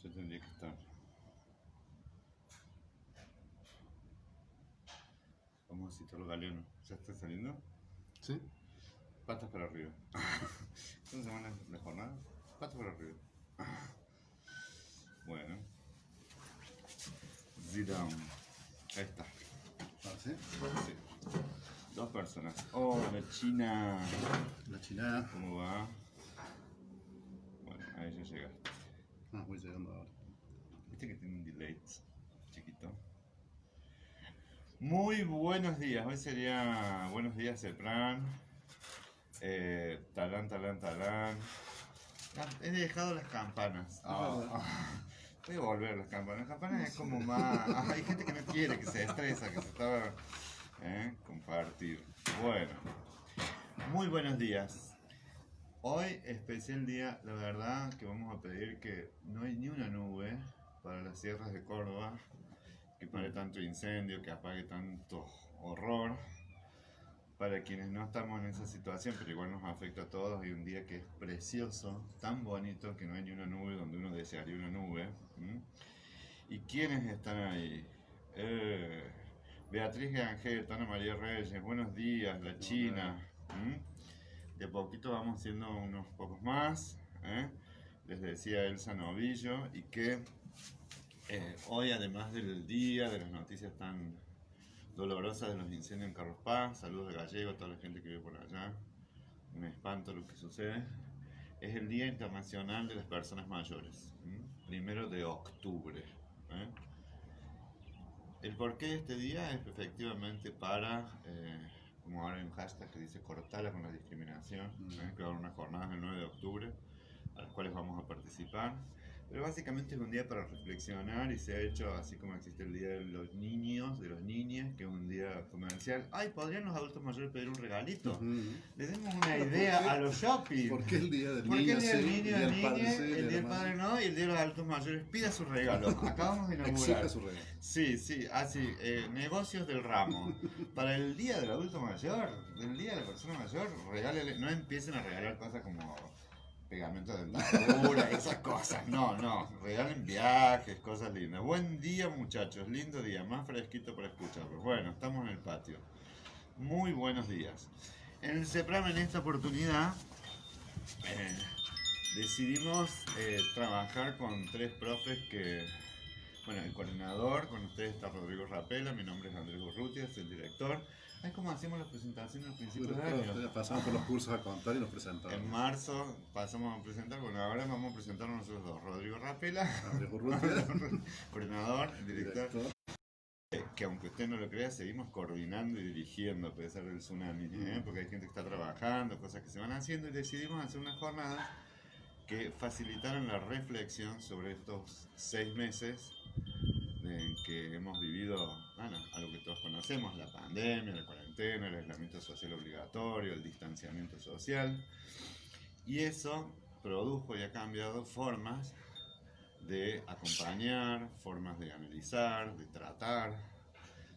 Yo tendría que estar. Vamos a citar los galenos. ¿Ya está saliendo? ¿Sí? Patas para arriba. ¿Cómo se llama la jornada? Patas para arriba. Bueno. Sit down. Ahí está. Ah, ¿sí? Sí. Dos personas. Oh, la China. La chilena. ¿Cómo va? Bueno, ahí ya llegaste. Ah, voy llegando ahora. Viste que tiene un delay chiquito. Muy buenos días. Hoy sería buenos días, Cepran. Talán, talán, talán. He dejado las campanas. Voy a volver las campanas. Las campanas es como más. Hay gente que no quiere, que se estresa, que se estaba. Compartir. Bueno, muy buenos días. Hoy, especial día, la verdad que vamos a pedir que no hay ni una nube para las sierras de Córdoba, que pare tanto incendio, que apague tanto horror. Para quienes no estamos en esa situación, pero igual nos afecta a todos, hay un día que es precioso, tan bonito, que no hay ni una nube donde uno desearía una nube. ¿Y quiénes están ahí? Beatriz Gangel, Ana María Reyes, buenos días, la China. De a poquito vamos siendo unos pocos más. Les decía Elsa Novillo, y que hoy, además del día, de las noticias tan dolorosas de los incendios en Carlos Paz, saludos de Gallego a toda la gente que vive por allá, un espanto lo que sucede, es el Día Internacional de las Personas Mayores, 1 de octubre. El porqué de este día es efectivamente para, como ahora hay un hashtag que dice cortala con la discriminación, que va a haber unas jornadas el 9 de octubre, a las cuales vamos a participar. Pero básicamente es un día para reflexionar y se ha hecho así como existe el Día de los Niños, de los niños, que es un día comercial. Ay, ¿podrían los adultos mayores pedir un regalito? Le demos una idea a los shopping. ¿Por qué el día del ¿Por qué niño el día del sí, niño, el día del del padre niño, sí, el día del padre no, y el día de los adultos mayores pida su regalo? Acabamos de inaugurar. Exija su regalo. Sí, sí, así, negocios del ramo. Para el día del adulto mayor, el día de la persona mayor, regálele, no empiecen a regalar cosas como pegamento de dentadura, esas cosas. No, no, regalen viajes, cosas lindas. Buen día, muchachos, lindo día, más fresquito para escucharlo. Bueno, estamos en el patio. Muy buenos días. En el CEPRAM, en esta oportunidad, eh, decidimos trabajar con 3 profes que, bueno, el coordinador, con ustedes está Rodrigo Rapela, mi nombre es Andrés Urrutia, soy el director. Es como hacemos las presentaciones al principio de año. Pasamos por los cursos a contar y nos presentamos. En marzo pasamos a presentar, bueno, ahora vamos a presentarnos nosotros dos, Rodrigo Rapela, Andrés Urrutia, coordinador, director, que aunque usted no lo crea, seguimos coordinando y dirigiendo a pesar del tsunami, porque hay gente que está trabajando, cosas que se van haciendo, y decidimos hacer unas jornadas que facilitaran la reflexión sobre estos 6 meses en que hemos vivido, bueno, algo que todos conocemos, la pandemia, la cuarentena, el aislamiento social obligatorio, el distanciamiento social, y eso produjo y ha cambiado formas de acompañar, formas de analizar, de tratar,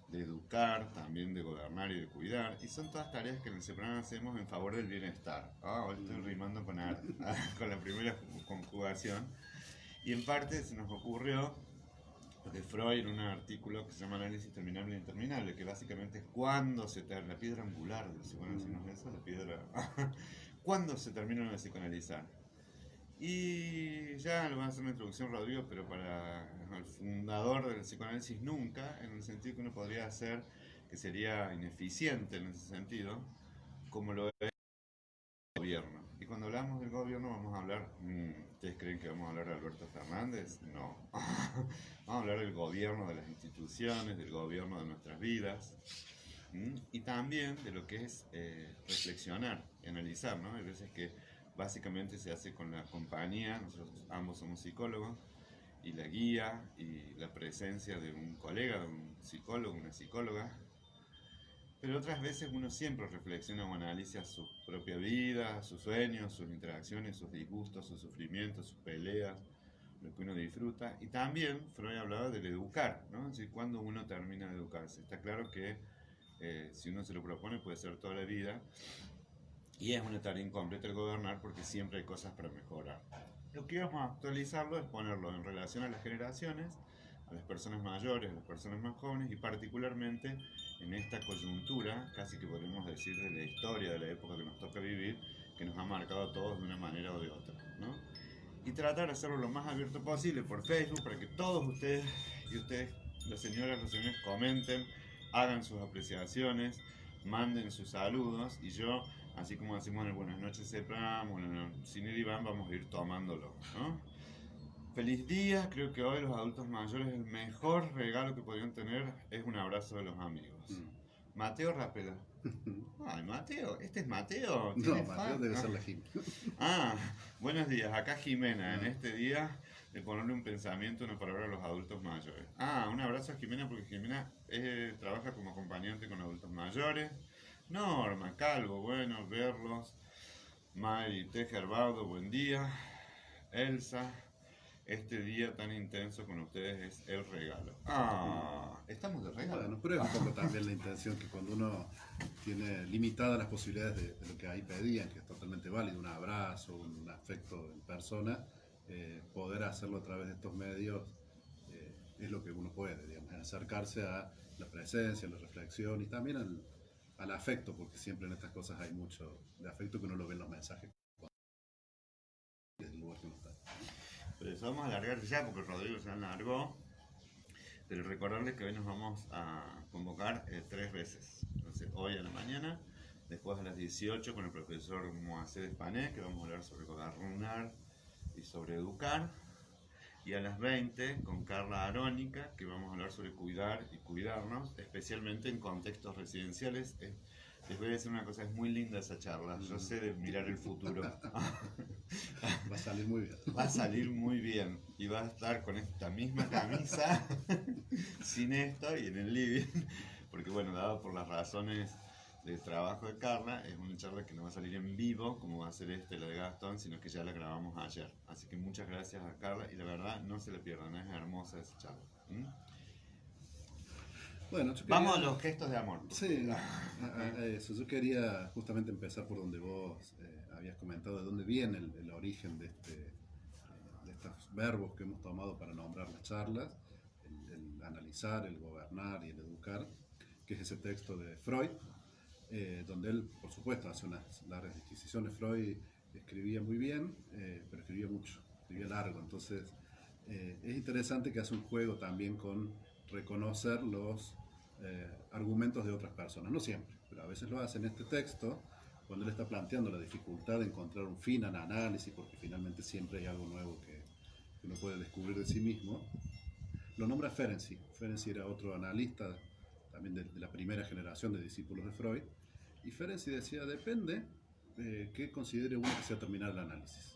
de educar, también de gobernar y de cuidar. Y son todas tareas que en el CEPRAN hacemos en favor del bienestar. Hoy estoy rimando con la primera conjugación. Y en parte se nos ocurrió de Freud en un artículo que se llama Análisis Terminable e Interminable, que básicamente es cuando se termina, la piedra angular del psicoanálisis, ¿no es eso? La piedra... ¿Cuándo se termina de psicoanalizar? Y ya le voy a hacer una introducción, Rodrigo, pero para el fundador del psicoanálisis nunca, en el sentido que uno podría hacer, que sería ineficiente en ese sentido, como lo es el gobierno. Y cuando hablamos del gobierno vamos a hablar, ¿ustedes creen que vamos a hablar de Alberto Fernández? No. Vamos a hablar del gobierno de las instituciones, del gobierno de nuestras vidas, y también de lo que es reflexionar y analizar, ¿no? Hay veces que básicamente se hace con la compañía, nosotros ambos somos psicólogos, y la guía y la presencia de un colega, de un psicólogo, una psicóloga, pero otras veces uno siempre reflexiona o analiza su propia vida, sus sueños, sus interacciones, sus disgustos, sus sufrimientos, sus peleas, lo que uno disfruta. Y también Freud hablaba del educar, ¿no? Es decir, cuando uno termina de educarse. Está claro que si uno se lo propone puede ser toda la vida, y es una tarea incompleta el gobernar porque siempre hay cosas para mejorar. Lo que íbamos a actualizarlo es ponerlo en relación a las generaciones, a las personas mayores, a las personas más jóvenes y particularmente en esta coyuntura, casi que podemos decir de la historia, de la época que nos toca vivir, que nos ha marcado a todos de una manera o de otra, ¿no? Y tratar de hacerlo lo más abierto posible por Facebook para que todos ustedes y ustedes, las señoras, los señores, comenten, hagan sus apreciaciones, manden sus saludos y yo, así como hacemos en el Buenas noches Cepram, bueno, sin el Iván, vamos a ir tomándolo, ¿no? Feliz día, creo que hoy los adultos mayores el mejor regalo que podrían tener es un abrazo de los amigos. Mateo Rapela. Ay, Mateo, este es Mateo. No, ¿Tiene Mateo fan? debe ser la Jimena. Buenos días, acá Jimena, en este día de ponerle un pensamiento, una palabra a los adultos mayores. Un abrazo a Jimena porque Jimena trabaja como acompañante con adultos mayores. Norma, Calvo, bueno, verlos. Mari Tejerbaudo, buen día. Elsa, este día tan intenso con ustedes es el regalo. Estamos de regalo. Bueno, pero es un poco también la intención que cuando uno tiene limitadas las posibilidades de lo que ahí pedían, que es totalmente válido, un abrazo, un afecto en persona, poder hacerlo a través de estos medios es lo que uno puede, digamos, acercarse a la presencia, a la reflexión y también al afecto, porque siempre en estas cosas hay mucho de afecto que uno lo ve en los mensajes desde el lugar que uno está. Pues vamos a alargar ya porque Rodrigo se alargó. Pero recordarles que hoy nos vamos a convocar 3 veces. Entonces, hoy a la mañana, después a las 18 con el profesor Moacir Espané, que vamos a hablar sobre gobernar y sobre educar. Y a las 20 con Carla Arónica, que vamos a hablar sobre cuidar y cuidarnos, especialmente en contextos residenciales. Les voy a decir una cosa, es muy linda esa charla. Yo sé de mirar el futuro. Va a salir muy bien. Va a salir muy bien. Y va a estar con esta misma camisa, sin esto y en el living. Porque bueno, dado por las razones del trabajo de Carla, es una charla que no va a salir en vivo, como va a ser la de Gastón, sino que ya la grabamos ayer. Así que muchas gracias a Carla y la verdad no se la pierdan, es hermosa esa charla. Bueno, Vamos a los gestos de amor. Sí, a eso. Yo quería justamente empezar por donde vos habías comentado de dónde viene el origen de estos verbos que hemos tomado para nombrar las charlas, el analizar, el gobernar y el educar, que es ese texto de Freud, donde él, por supuesto, hace unas largas disquisiciones. Freud escribía muy bien, pero escribía mucho, escribía largo, entonces es interesante que hace un juego también con reconocer los argumentos de otras personas, no siempre, pero a veces lo hace en este texto, cuando él está planteando la dificultad de encontrar un fin al análisis, porque finalmente siempre hay algo nuevo que uno puede descubrir de sí mismo. Lo nombra Ferenczi. Ferenczi era otro analista, también de la primera generación de discípulos de Freud, y Ferenczi decía, depende que considere uno que sea terminar el análisis,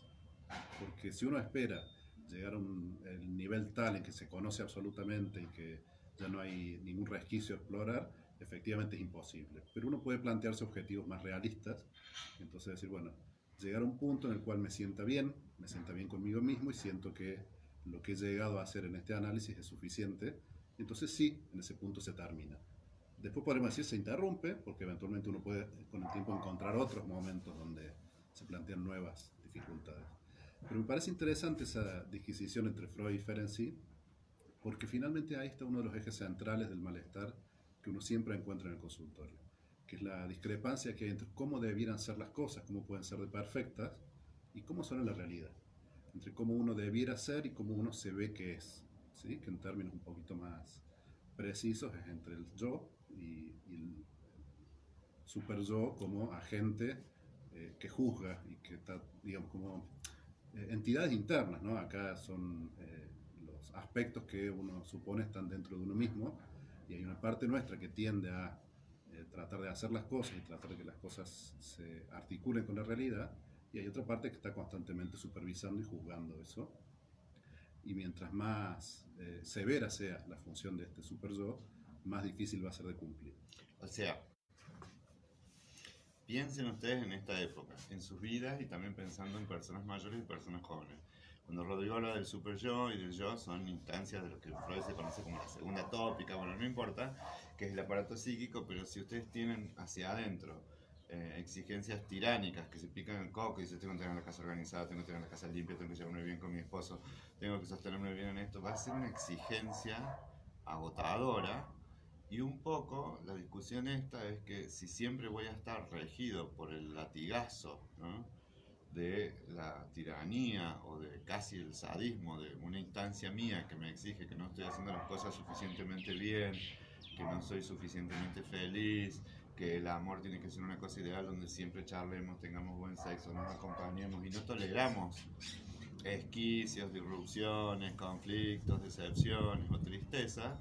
porque si uno espera llegar a el nivel tal en que se conoce absolutamente y que ya no hay ningún resquicio a explorar, efectivamente es imposible. Pero uno puede plantearse objetivos más realistas, entonces decir, bueno, llegar a un punto en el cual me sienta bien conmigo mismo y siento que lo que he llegado a hacer en este análisis es suficiente, entonces sí, en ese punto se termina. Después podemos decir se interrumpe, porque eventualmente uno puede con el tiempo encontrar otros momentos donde se plantean nuevas dificultades. Pero me parece interesante esa disquisición entre Freud y Ferenczi, porque finalmente ahí está uno de los ejes centrales del malestar que uno siempre encuentra en el consultorio, que es la discrepancia que hay entre cómo debieran ser las cosas, cómo pueden ser de perfectas, y cómo son en la realidad, entre cómo uno debiera ser y cómo uno se ve que es, ¿sí? Que en términos un poquito más precisos es entre el yo y el super yo como agente que juzga y que está, digamos, como entidades internas, ¿no? Acá son los aspectos que uno supone están dentro de uno mismo y hay una parte nuestra que tiende a tratar de hacer las cosas y tratar de que las cosas se articulen con la realidad y hay otra parte que está constantemente supervisando y juzgando eso y mientras más severa sea la función de este super yo, más difícil va a ser de cumplir. O sea, piensen ustedes en esta época, en sus vidas y también pensando en personas mayores y personas jóvenes. Cuando Rodrigo habla del super yo y del yo, son instancias de lo que Freud se conoce como la segunda tópica, bueno, no importa, que es el aparato psíquico, pero si ustedes tienen hacia adentro exigencias tiránicas que se pican el coco y dicen tengo que tener la casa organizada, tengo que tener la casa limpia, tengo que llevarme bien con mi esposo, tengo que sostenerme bien en esto, va a ser una exigencia agotadora. Y un poco la discusión esta es que si siempre voy a estar regido por el latigazo, ¿no?, de la tiranía o de casi el sadismo de una instancia mía que me exige que no estoy haciendo las cosas suficientemente bien, que no soy suficientemente feliz, que el amor tiene que ser una cosa ideal donde siempre charlemos, tengamos buen sexo, nos acompañemos y no toleramos esquicios, disrupciones, conflictos, decepciones o tristeza,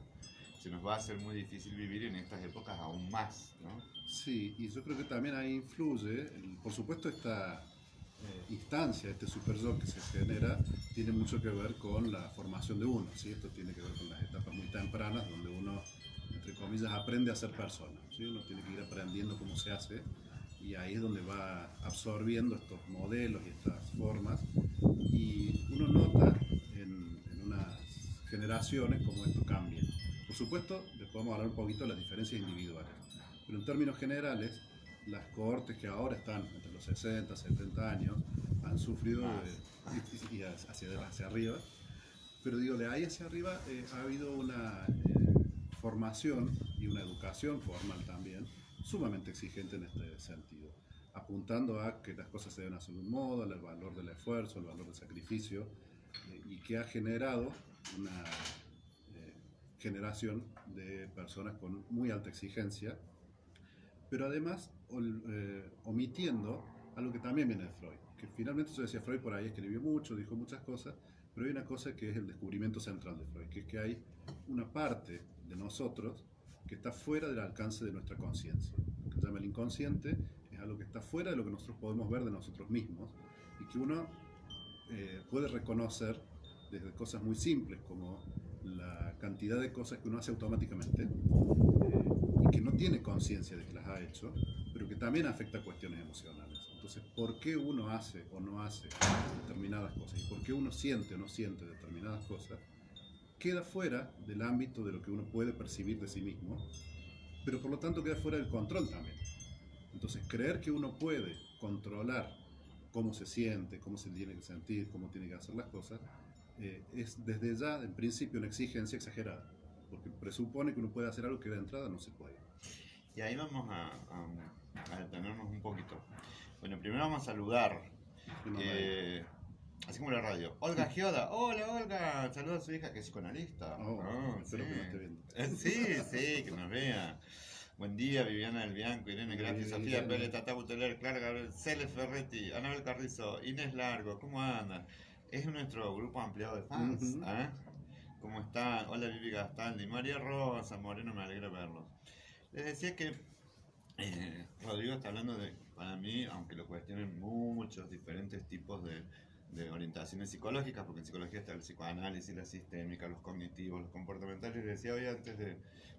se nos va a hacer muy difícil vivir en estas épocas aún más, ¿no? Sí, y yo creo que también ahí influye, por supuesto, esta instancia, este super yo que se genera, tiene mucho que ver con la formación de uno, ¿sí? Esto tiene que ver con las etapas muy tempranas donde uno, entre comillas, aprende a ser persona, ¿sí? Uno tiene que ir aprendiendo cómo se hace y ahí es donde va absorbiendo estos modelos y estas formas y uno nota en unas generaciones cómo esto cambia. Por supuesto, les podemos hablar un poquito de las diferencias individuales, pero en términos generales, las cohortes que ahora están entre los 60, 70 años han sufrido y hacia arriba, pero digo, de ahí hacia arriba ha habido una formación y una educación formal también sumamente exigente en este sentido, apuntando a que las cosas se deben hacer de un modo, al valor del esfuerzo, al valor del sacrificio, y que ha generado una generación de personas con muy alta exigencia, pero además omitiendo algo que también viene de Freud, que finalmente, eso decía Freud, por ahí escribió mucho, dijo muchas cosas, pero hay una cosa que es el descubrimiento central de Freud, que es que hay una parte de nosotros que está fuera del alcance de nuestra conciencia. Lo que se llama el inconsciente es algo que está fuera de lo que nosotros podemos ver de nosotros mismos y que uno puede reconocer desde cosas muy simples como la cantidad de cosas que uno hace automáticamente y que no tiene conciencia de que las ha hecho, pero que también afecta a cuestiones emocionales. Entonces, ¿por qué uno hace o no hace determinadas cosas y por qué uno siente o no siente determinadas cosas? Queda fuera del ámbito de lo que uno puede percibir de sí mismo, pero por lo tanto queda fuera del control también. Entonces, creer que uno puede controlar cómo se siente, cómo se tiene que sentir, cómo tiene que hacer las cosas, es desde ya, en principio, una exigencia exagerada, porque presupone que uno puede hacer algo que de entrada no se puede. Y ahí vamos a detenernos un poquito. Bueno, primero vamos a saludar, así como la radio. Olga Gioda, hola Olga, saluda a su hija que es psicoanalista. Espero que no esté viendo. Sí, que nos vea. Buen día, Viviana del Bianco, Irene Grati, Sofía Pérez, Tata Buteler, Clara Gabriel, Cele Ferretti, Anabel Carrizo, Inés Largo, ¿cómo andan? Es nuestro grupo ampliado de fans, ¿eh? ¿Cómo están? Hola Vivi Gastaldi, María Rosa Moreno, me alegra verlos. Les decía que Rodrigo está hablando de, para mí, aunque lo cuestionen muchos diferentes tipos de orientaciones psicológicas, porque en psicología está el psicoanálisis, la sistémica, los cognitivos, los comportamentales. Les decía hoy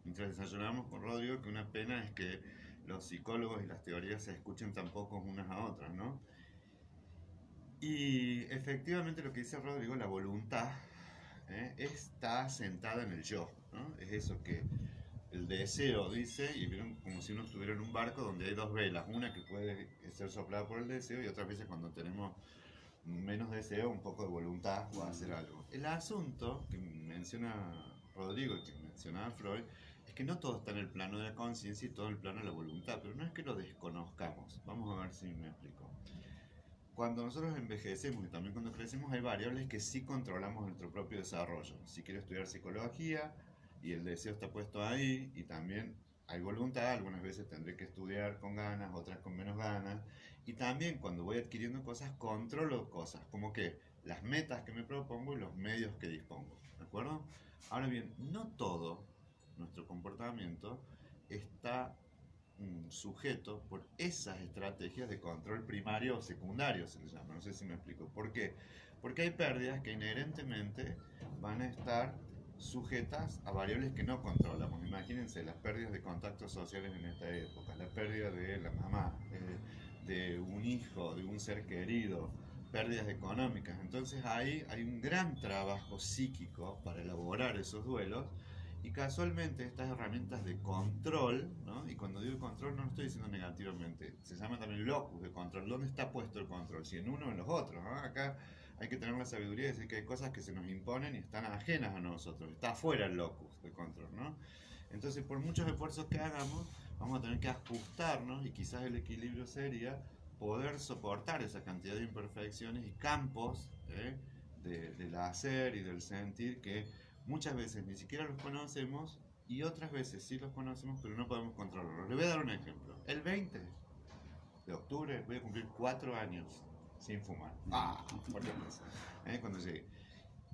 mientras desayunábamos con Rodrigo, que una pena es que los psicólogos y las teorías se escuchen tan poco unas a otras, ¿no? Y efectivamente lo que dice Rodrigo, la voluntad está sentada en el yo, ¿no? Es eso que el deseo dice, y vieron como si uno estuviera en un barco donde hay dos velas, una que puede ser soplada por el deseo y otras veces cuando tenemos menos deseo, un poco de voluntad o hacer algo. El asunto que menciona Rodrigo y que mencionaba Freud es que no todo está en el plano de la conciencia y todo en el plano de la voluntad, pero no es que lo desconozcamos. Vamos a ver si me explico. Cuando nosotros envejecemos y también cuando crecemos hay variables que sí controlamos nuestro propio desarrollo. Si quiero estudiar psicología y el deseo está puesto ahí y también hay voluntad, algunas veces tendré que estudiar con ganas, otras con menos ganas. Y también cuando voy adquiriendo cosas, controlo cosas, como que las metas que me propongo y los medios que dispongo. ¿De acuerdo? Ahora bien, no todo nuestro comportamiento está sujeto por esas estrategias de control primario o secundario, se les llama. No sé si me explico. ¿Por qué? Porque hay pérdidas que inherentemente van a estar sujetas a variables que no controlamos. Imagínense las pérdidas de contactos sociales en esta época, la pérdida de la mamá, de un hijo, de un ser querido, pérdidas económicas. Entonces ahí hay un gran trabajo psíquico para elaborar esos duelos Y casualmente estas herramientas de control, ¿no? Y cuando digo control no lo estoy diciendo negativamente, se llama también locus de control. ¿Dónde está puesto el control? Si en uno o en los otros, ¿no? Acá hay que tener la sabiduría de decir que hay cosas que se nos imponen y están ajenas a nosotros. Está afuera el locus de control, ¿no? Entonces, por muchos esfuerzos que hagamos, vamos a tener que ajustarnos y quizás el equilibrio sería poder soportar esa cantidad de imperfecciones y campos del hacer y del sentir que muchas veces ni siquiera los conocemos y otras veces sí los conocemos pero no podemos controlarlos. Le voy a dar un ejemplo. El 20 de octubre voy a cumplir 4 años sin fumar. Por ejemplo, cuando llegué.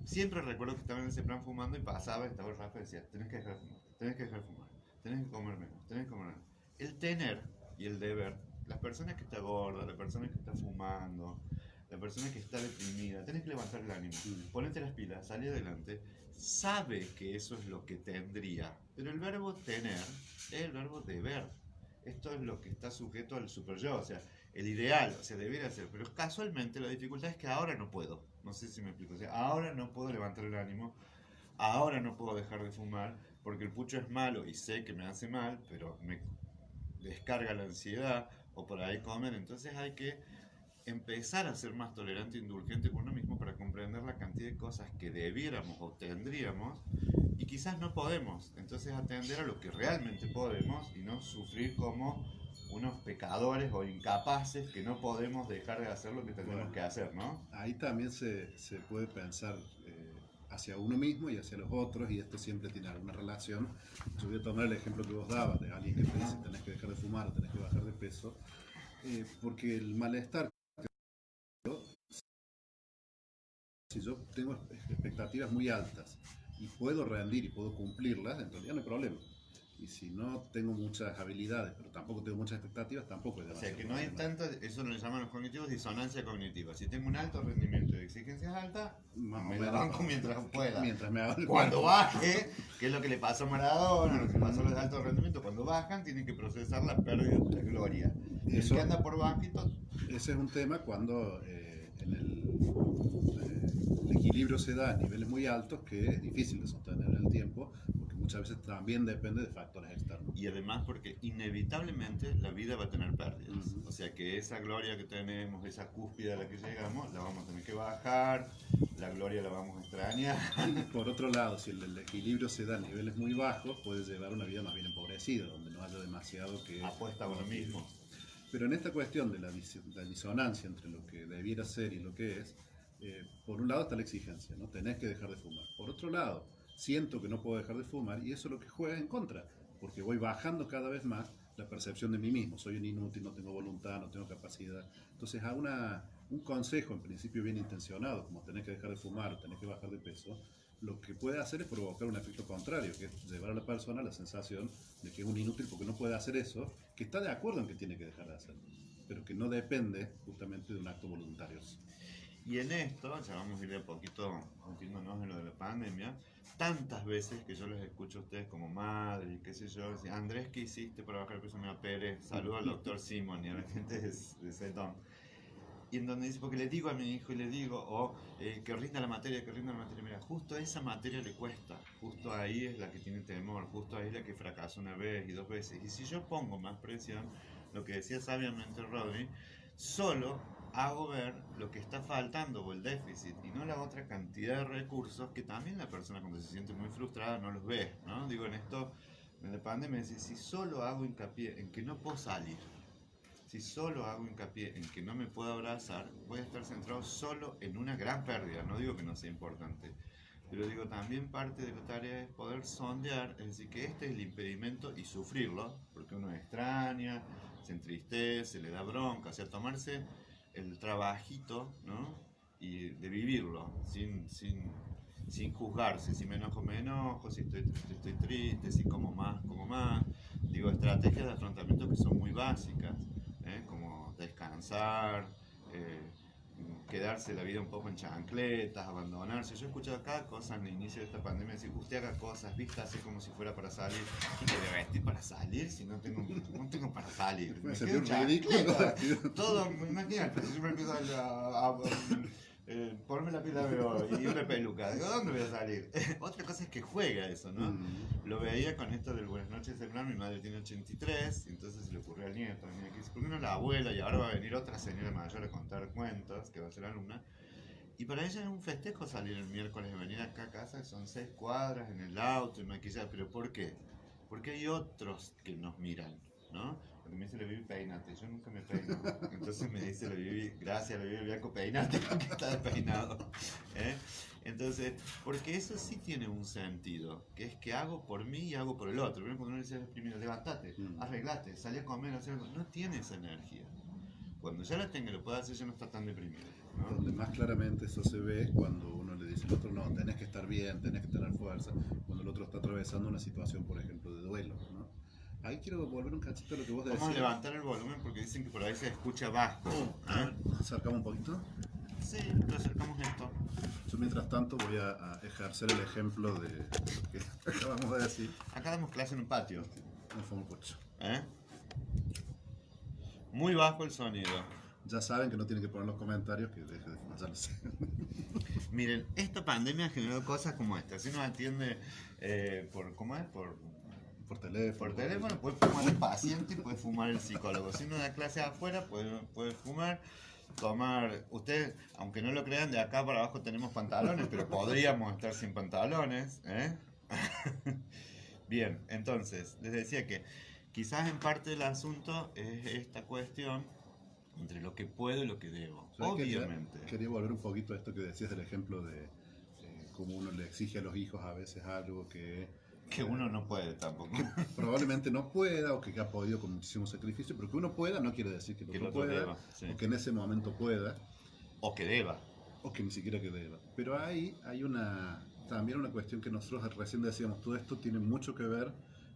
Siempre recuerdo que estaba en ese plan fumando y pasaba, estaba el Rafa y decía, tenés que dejar de fumar, tenés que dejar de fumar, tenés que comer menos, tenés que comer menos. El tener y el deber, las personas que está gorda, la persona que está fumando, la persona que está deprimida, tenés que levantar el ánimo, ponete las pilas, salir adelante, sabe que eso es lo que tendría, pero el verbo tener es el verbo deber. Esto es lo que está sujeto al super yo, o sea, el ideal, o sea, debería ser, pero casualmente la dificultad es que ahora no puedo, no sé si me explico, o sea, ahora no puedo levantar el ánimo, ahora no puedo dejar de fumar, porque el pucho es malo y sé que me hace mal, pero me descarga la ansiedad, o por ahí comer, entonces hay que empezar a ser más tolerante e indulgente con uno mismo para comprender la cantidad de cosas que debiéramos o tendríamos y quizás no podemos. Entonces atender a lo que realmente podemos y no sufrir como unos pecadores o incapaces que no podemos dejar de hacer lo que tenemos que hacer, ¿no? Ahí también se puede pensar hacia uno mismo y hacia los otros, y esto siempre tiene alguna relación. Yo voy a tomar el ejemplo que vos dabas de alguien que te dice tenés que dejar de fumar, tenés que bajar de peso, porque el malestar, si yo tengo expectativas muy altas y puedo rendir y puedo cumplirlas, en realidad no hay problema. Y si no tengo muchas habilidades, pero tampoco tengo muchas expectativas, tampoco hay O sea demasiado que no hay problema. tanto, eso lo llaman los cognitivos disonancia cognitiva. Si tengo un alto rendimiento de exigencias altas, Más o me la menos, banco mientras pueda. mientras me haga el Cuando cuerpo. baje, que es lo que le pasó a Maradona, lo que pasó a los de alto rendimiento, cuando bajan tienen que procesar la pérdida de gloria. Y el que anda por bajito. Ese es un tema cuando en el equilibrio se da a niveles muy altos, que es difícil de sostener en el tiempo, porque muchas veces también depende de factores externos. Y además porque inevitablemente la vida va a tener pérdidas. O sea que esa gloria que tenemos, esa cúspide a la que llegamos, la vamos a tener que bajar, la gloria la vamos a extrañar. Y por otro lado, si el equilibrio se da a niveles muy bajos, puede llevar una vida más bien empobrecida, donde no haya demasiado que... Apuesta a uno mismo. Pero en esta cuestión de la disonancia entre lo que debiera ser y lo que es, por un lado está la exigencia, ¿no? Tenés que dejar de fumar. Por otro lado, siento que no puedo dejar de fumar y eso es lo que juega en contra, porque voy bajando cada vez más la percepción de mí mismo. Soy un inútil, no tengo voluntad, no tengo capacidad. Entonces, a un consejo en principio bien intencionado, como tenés que dejar de fumar o tenés que bajar de peso, lo que puede hacer es provocar un efecto contrario, que es llevar a la persona a la sensación de que es un inútil porque no puede hacer eso, que está de acuerdo en que tiene que dejar de hacerlo, pero que no depende justamente de un acto voluntario. Y en esto, ya vamos a ir de a poquito metiéndonos en lo de la pandemia, tantas veces que yo les escucho a ustedes como madre y qué sé yo, decir, Andrés, ¿qué hiciste para bajar el peso? Me Pérez, saludo al doctor Simon y a la gente de CETON. Y en donde dice, porque le digo a mi hijo y le digo, que rinda la materia, mira, justo a esa materia le cuesta, justo ahí es la que tiene temor, justo ahí es la que fracasa una vez y 2 veces. Y si yo pongo más presión, lo que decía sabiamente Rodri, solo hago ver lo que está faltando o el déficit y no la otra cantidad de recursos que también la persona cuando se siente muy frustrada no los ve, ¿no? Digo, en esto, en la pandemia, si solo hago hincapié en que no puedo salir, si solo hago hincapié en que no me puedo abrazar, voy a estar centrado solo en una gran pérdida. No digo que no sea importante, pero digo también parte de la tarea es poder sondear, es decir, que este es el impedimento y sufrirlo, porque uno extraña, se entristece, le da bronca, o sea, tomarse el trabajito, ¿no? Y de vivirlo, sin juzgarse, si me enojo, si estoy triste, si como más. Digo, estrategias de afrontamiento que son muy básicas, como descansar, quedarse la vida un poco en chancletas, abandonarse. Yo he escuchado cada cosa en el inicio de esta pandemia, decir, usted haga cosas, vístase como si fuera para salir. ¿Qué te debe vestir para salir si no tengo para salir? Me quedo en chancletas. Todo, imagínate, si yo me empiezo ponme la pila de oro y una peluca. ¿De dónde voy a salir? Otra cosa es que juega eso, ¿no? Lo veía con esto del Buenas noches, hermano. Mi madre tiene 83, y entonces se le ocurrió al nieto. El niño que dice, ¿por qué no la abuela? Y ahora va a venir otra señora mayor a contar cuentos, que va a ser alumna. Y para ella es un festejo salir el miércoles y venir acá a casa, que son 6 cuadras en el auto y maquillaje. ¿Pero por qué? Porque hay otros que nos miran, ¿no? Porque me dice la Vivi, peinate. Yo nunca me peino. Entonces me dice la Vivi, gracias, la Vivi Bianco, peinate porque está despeinado. ¿Eh? Entonces, porque eso sí tiene un sentido, que es que hago por mí y hago por el otro. Primero cuando uno dice primero, levantate, arreglate, salí a comer, hacer algo. No tiene esa energía. Cuando ya la tenga, lo puede hacer, ya no está tan deprimido, ¿no? Donde más claramente eso se ve es cuando uno le dice al otro, no, tenés que estar bien, tenés que tener fuerza, cuando el otro está atravesando una situación, por ejemplo, de duelo, ¿no? Ahí quiero volver un cachito a lo que vos decías. Vamos a levantar el volumen porque dicen que por ahí se escucha bajo. Acercamos un poquito. Sí, lo acercamos esto. Yo mientras tanto voy a ejercer el ejemplo de lo que acabamos de decir. Acá damos clase en un patio. No fue un coche. Muy bajo el sonido. Ya saben que no tienen que poner los comentarios, que deje de fumar, ya lo sé. Miren, esta pandemia ha generado cosas como esta. Si uno atiende por, ¿cómo es? Por teléfono puede fumar el paciente y puede fumar el psicólogo. Si uno da clase afuera, puede fumar, tomar. Ustedes, aunque no lo crean, de acá para abajo tenemos pantalones, pero podríamos estar sin pantalones. Bien, entonces, les decía que quizás en parte del asunto es esta cuestión entre lo que puedo y lo que debo. Obviamente. Quería volver un poquito a esto que decías del ejemplo de cómo uno le exige a los hijos a veces algo que uno no puede tampoco. Probablemente no pueda, o que ha podido con muchísimo sacrificio, pero que uno pueda no quiere decir que el otro pueda, deba, sí. O que en ese momento pueda. O que deba. O que ni siquiera que deba. Pero ahí hay también una cuestión que nosotros recién decíamos, todo esto tiene mucho que ver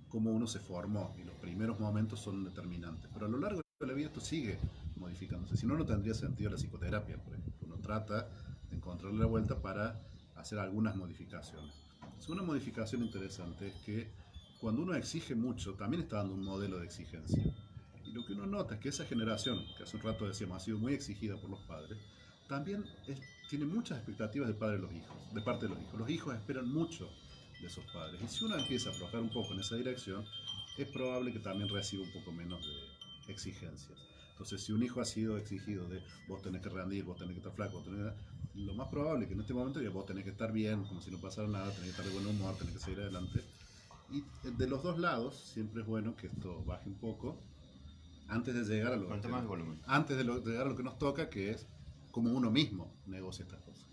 cómo uno se formó, y los primeros momentos son determinantes. Pero a lo largo de la vida esto sigue modificándose. Si no, no tendría sentido la psicoterapia, por ejemplo. Uno trata de encontrarle la vuelta para hacer algunas modificaciones. Una modificación interesante es que cuando uno exige mucho, también está dando un modelo de exigencia. Y lo que uno nota es que esa generación, que hace un rato decíamos, ha sido muy exigida por los padres, también tiene muchas expectativas de parte de los hijos. Los hijos esperan mucho de esos padres. Y si uno empieza a aflojar un poco en esa dirección, es probable que también reciba un poco menos de exigencias. Entonces, si un hijo ha sido exigido de vos tenés que rendir, vos tenés que estar flaco, lo más probable es que en este momento ya vos tenés que estar bien, como si no pasara nada, tenés que estar de buen humor, tenés que seguir adelante. Y de los dos lados, siempre es bueno que esto baje un poco antes de llegar a lo llegar a lo que nos toca, que es cómo uno mismo negocia estas cosas.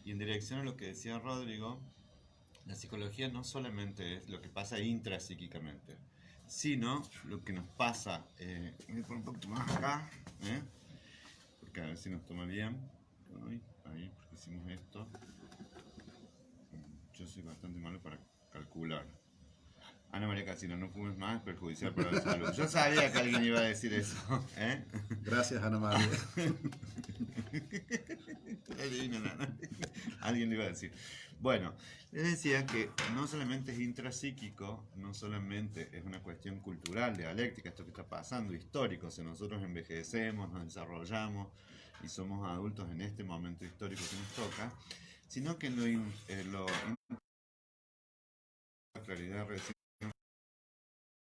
Y en dirección a lo que decía Rodrigo, la psicología no solamente es lo que pasa intrapsíquicamente, sino lo que nos pasa, voy a poner un poquito más acá, porque a ver si nos toma bien, ahí, porque hicimos esto. Yo soy bastante malo para calcular. Ana María Casino, no fumes más, es perjudicial para la salud. Yo sabía que alguien iba a decir eso. Gracias, Ana María. Alguien le iba a decir. Bueno, les decía que no solamente es intrapsíquico, no solamente es una cuestión cultural, dialéctica, esto que está pasando, histórico. Si nosotros envejecemos, nos desarrollamos y somos adultos en este momento histórico que nos toca, sino que la claridad recién.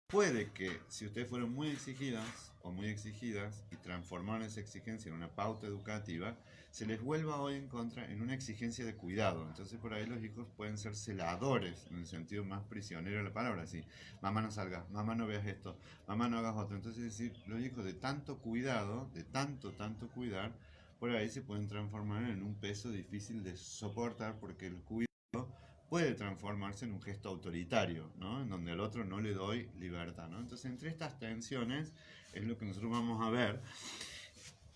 Puede que si ustedes fueron muy exigidas o muy exigidas y transformaron esa exigencia en una pauta educativa, se les vuelva hoy en contra en una exigencia de cuidado. Entonces por ahí los hijos pueden ser celadores en el sentido más prisionero de la palabra, así, mamá no salgas, mamá no veas esto, mamá no hagas otro. Entonces es decir, los hijos de tanto cuidado, de tanto cuidar, por ahí se pueden transformar en un peso difícil de soportar, porque el cuidado puede transformarse en un gesto autoritario, ¿no? En donde al otro no le doy libertad, ¿no? Entonces, entre estas tensiones es lo que nosotros vamos a ver.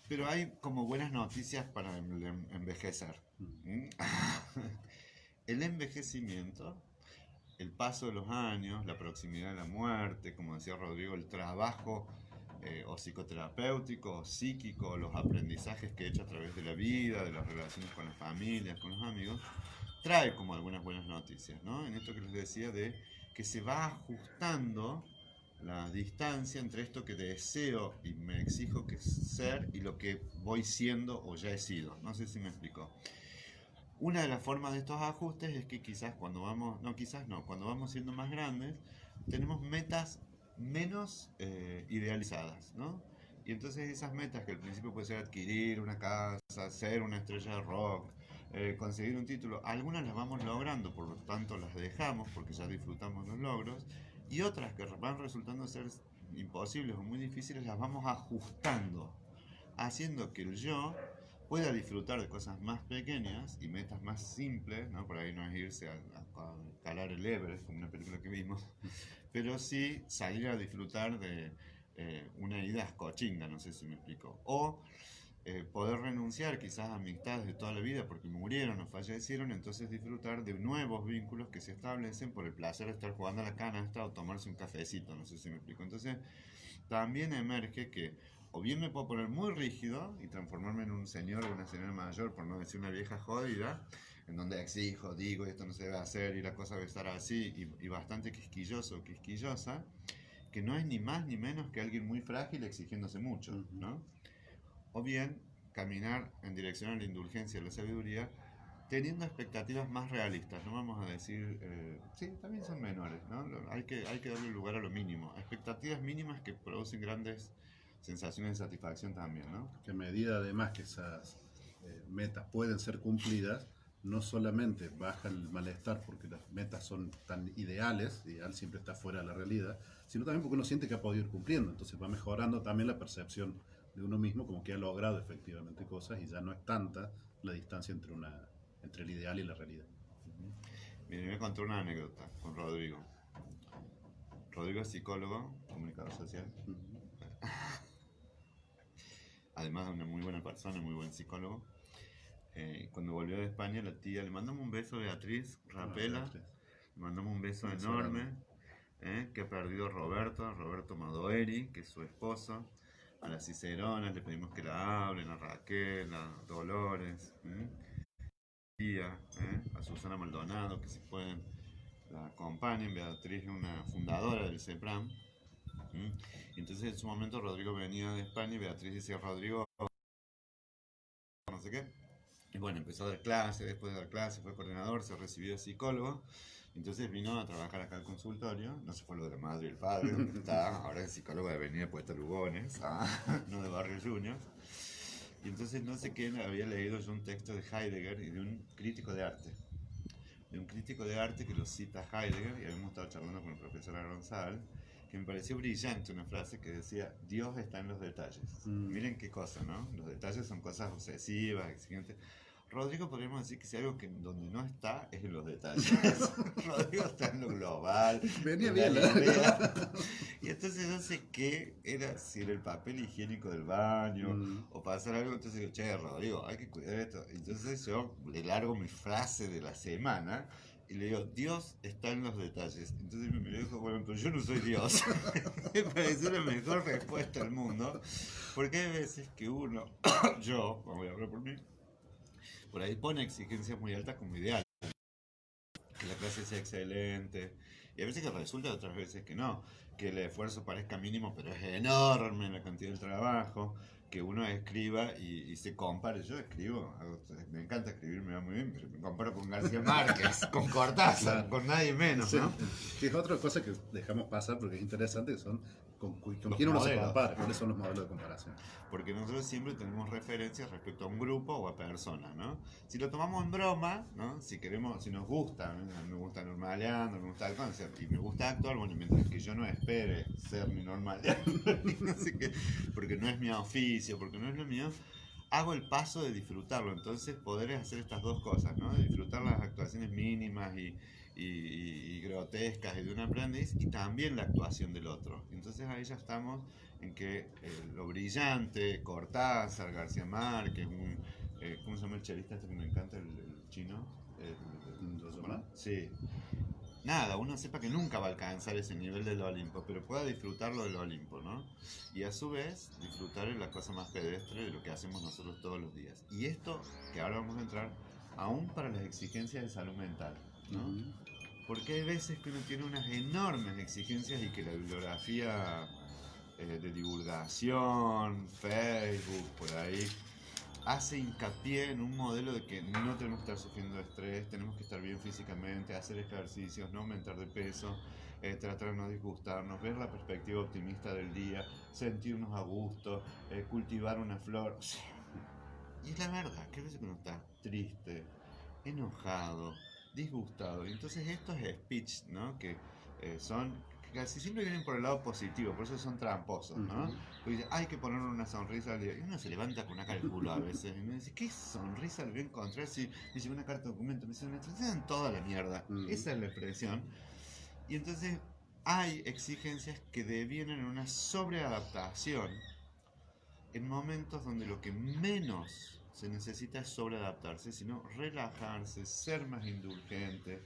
Pero hay como buenas noticias para envejecer. El envejecimiento, el paso de los años, la proximidad de la muerte, como decía Rodrigo, el trabajo o psicoterapéutico, o psíquico, los aprendizajes que he hecho a través de la vida, de las relaciones con las familias, con los amigos, trae como algunas buenas noticias, ¿no? En esto que les decía de que se va ajustando la distancia entre esto que deseo y me exijo que ser y lo que voy siendo o ya he sido. No sé si me explico. Una de las formas de estos ajustes es que quizás cuando vamos, no quizás no, cuando vamos siendo más grandes, tenemos metas menos idealizadas, ¿no? Y entonces esas metas que al principio puede ser adquirir una casa, ser una estrella de rock, conseguir un título, algunas las vamos logrando, por lo tanto las dejamos porque ya disfrutamos los logros, y otras que van resultando ser imposibles o muy difíciles las vamos ajustando, haciendo que el yo pueda disfrutar de cosas más pequeñas y metas más simples, ¿no? Por ahí no es irse a calar el Everest, como una película que vimos, pero sí salir a disfrutar de una ida cochinga, no sé si me explico. O poder renunciar quizás a amistades de toda la vida porque murieron o fallecieron, entonces disfrutar de nuevos vínculos que se establecen por el placer de estar jugando a la canasta o tomarse un cafecito, no sé si me explico. Entonces también emerge que o bien me puedo poner muy rígido y transformarme en un señor o una señora mayor, por no decir una vieja jodida, en donde exijo, digo, esto no se debe hacer y la cosa debe estar así, y bastante quisquilloso o quisquillosa, que no es ni más ni menos que alguien muy frágil exigiéndose mucho, ¿no? O bien caminar en dirección a la indulgencia y la sabiduría, teniendo expectativas más realistas, no vamos a decir, sí, también son menores, ¿no? Hay que darle lugar a lo mínimo, expectativas mínimas que producen grandes sensaciones de satisfacción también, ¿no? Que a medida además que esas metas pueden ser cumplidas, no solamente baja el malestar porque las metas son tan ideales, ideal siempre está fuera de la realidad, sino también porque uno siente que ha podido ir cumpliendo, entonces va mejorando también la percepción de uno mismo como que ha logrado efectivamente cosas y ya no es tanta la distancia entre el ideal y la realidad. Miren, voy a contar una anécdota con Rodrigo. Rodrigo es psicólogo, comunicador social, además de una muy buena persona, muy buen psicólogo. Cuando volvió de España, la tía le mandamos un beso a Beatriz Rapela, le mandamos un beso enorme, que ha perdido Roberto Madoeri, que es su esposo. A las Ciceronas le pedimos que la hablen, a Raquel, a Dolores, tía, a Susana Maldonado, que si pueden la acompañen. Beatriz es una fundadora del CEPRAM. Entonces en su momento Rodrigo venía de España y Beatriz decía, Rodrigo, no sé qué. Y bueno, empezó a dar clases, después de dar clases fue coordinador, se recibió de psicólogo. Entonces vino a trabajar acá al consultorio, no se fue lo de la madre y el padre, donde está, ahora es psicólogo de Avenida Puerto Lugones, no de Barrio Juniors. Y entonces no sé quién había leído yo un texto de Heidegger y de un crítico de arte. De un crítico de arte que lo cita Heidegger, y habíamos estado charlando con el profesor Aronsal, que me pareció brillante una frase que decía, Dios está en los detalles. Miren qué cosa, ¿no? Los detalles son cosas obsesivas, exigentes. Rodrigo podríamos decir que si algo que donde no está es en los detalles. Rodrigo está en lo global. Venía en bien, la idea. Y entonces no sé qué era, si era el papel higiénico del baño o pasar algo. Entonces digo, che, Rodrigo, hay que cuidar esto. Entonces yo le largo mi frase de la semana y le digo, Dios está en los detalles. Entonces me miró y dijo, bueno, pero yo no soy Dios. Me pareció la mejor respuesta del mundo. Porque hay veces que uno, yo, voy a hablar por mí, por ahí pone exigencias muy altas como ideal. Que la clase sea excelente. Y a veces que resulta, otras veces que no. Que el esfuerzo parezca mínimo, pero es enorme la cantidad de trabajo. Que uno escriba y se compare. Yo escribo, me encanta escribir, me va muy bien, pero me comparo con García Márquez, con Cortázar, claro, con nadie menos, sí, ¿no? Que es otra cosa que dejamos pasar porque es interesante, que son con quién uno modelos. Se compara, cuáles son los modelos de comparación. Porque nosotros siempre tenemos referencias respecto a un grupo o a personas, ¿no? Si lo tomamos en broma, ¿no? Si queremos, si nos gusta, ¿no? A mí me gusta normaleando, me gusta el concepto y me gusta actuar, bueno, mientras que yo no espere ser ni normaleando, no sé qué, porque no es mi oficio, porque no es lo mío, hago el paso de disfrutarlo. Entonces poder hacer estas dos cosas, ¿no? De disfrutar las actuaciones mínimas y grotescas y de un aprendiz y también la actuación del otro. Entonces ahí ya estamos en que lo brillante, Cortázar, García Márquez, ¿cómo se llama el chelista este que me encanta, el chino? ¿No? Sí. Nada, uno sepa que nunca va a alcanzar ese nivel del Olimpo, pero pueda disfrutarlo del Olimpo, ¿no? Y a su vez, disfrutar de la cosa más pedestre de lo que hacemos nosotros todos los días. Y esto, que ahora vamos a entrar, aún para las exigencias de salud mental, ¿no? Porque hay veces que uno tiene unas enormes exigencias y que la bibliografía de divulgación, Facebook, por ahí, hace hincapié en un modelo de que no tenemos que estar sufriendo de estrés, tenemos que estar bien físicamente, hacer ejercicios, no aumentar de peso, tratar de no disgustarnos, ver la perspectiva optimista del día, sentirnos a gusto, cultivar una flor. Y es la verdad, que a veces uno está triste, enojado, disgustado. Y entonces estos speech, ¿no? Que son, que casi siempre vienen por el lado positivo, por eso son tramposos, ¿no? Ujú. Porque dice, hay que ponerle una sonrisa al día. Y uno se levanta con una cara de culo a veces. Y me dice, ¿qué sonrisa le voy a encontrar si dice una carta de documento? Me dice, me tratan toda la mierda. Ujú. Esa es la expresión. Y entonces hay exigencias que devienen en una sobreadaptación en momentos donde lo que menos se necesita es sobreadaptarse, sino relajarse, ser más indulgente,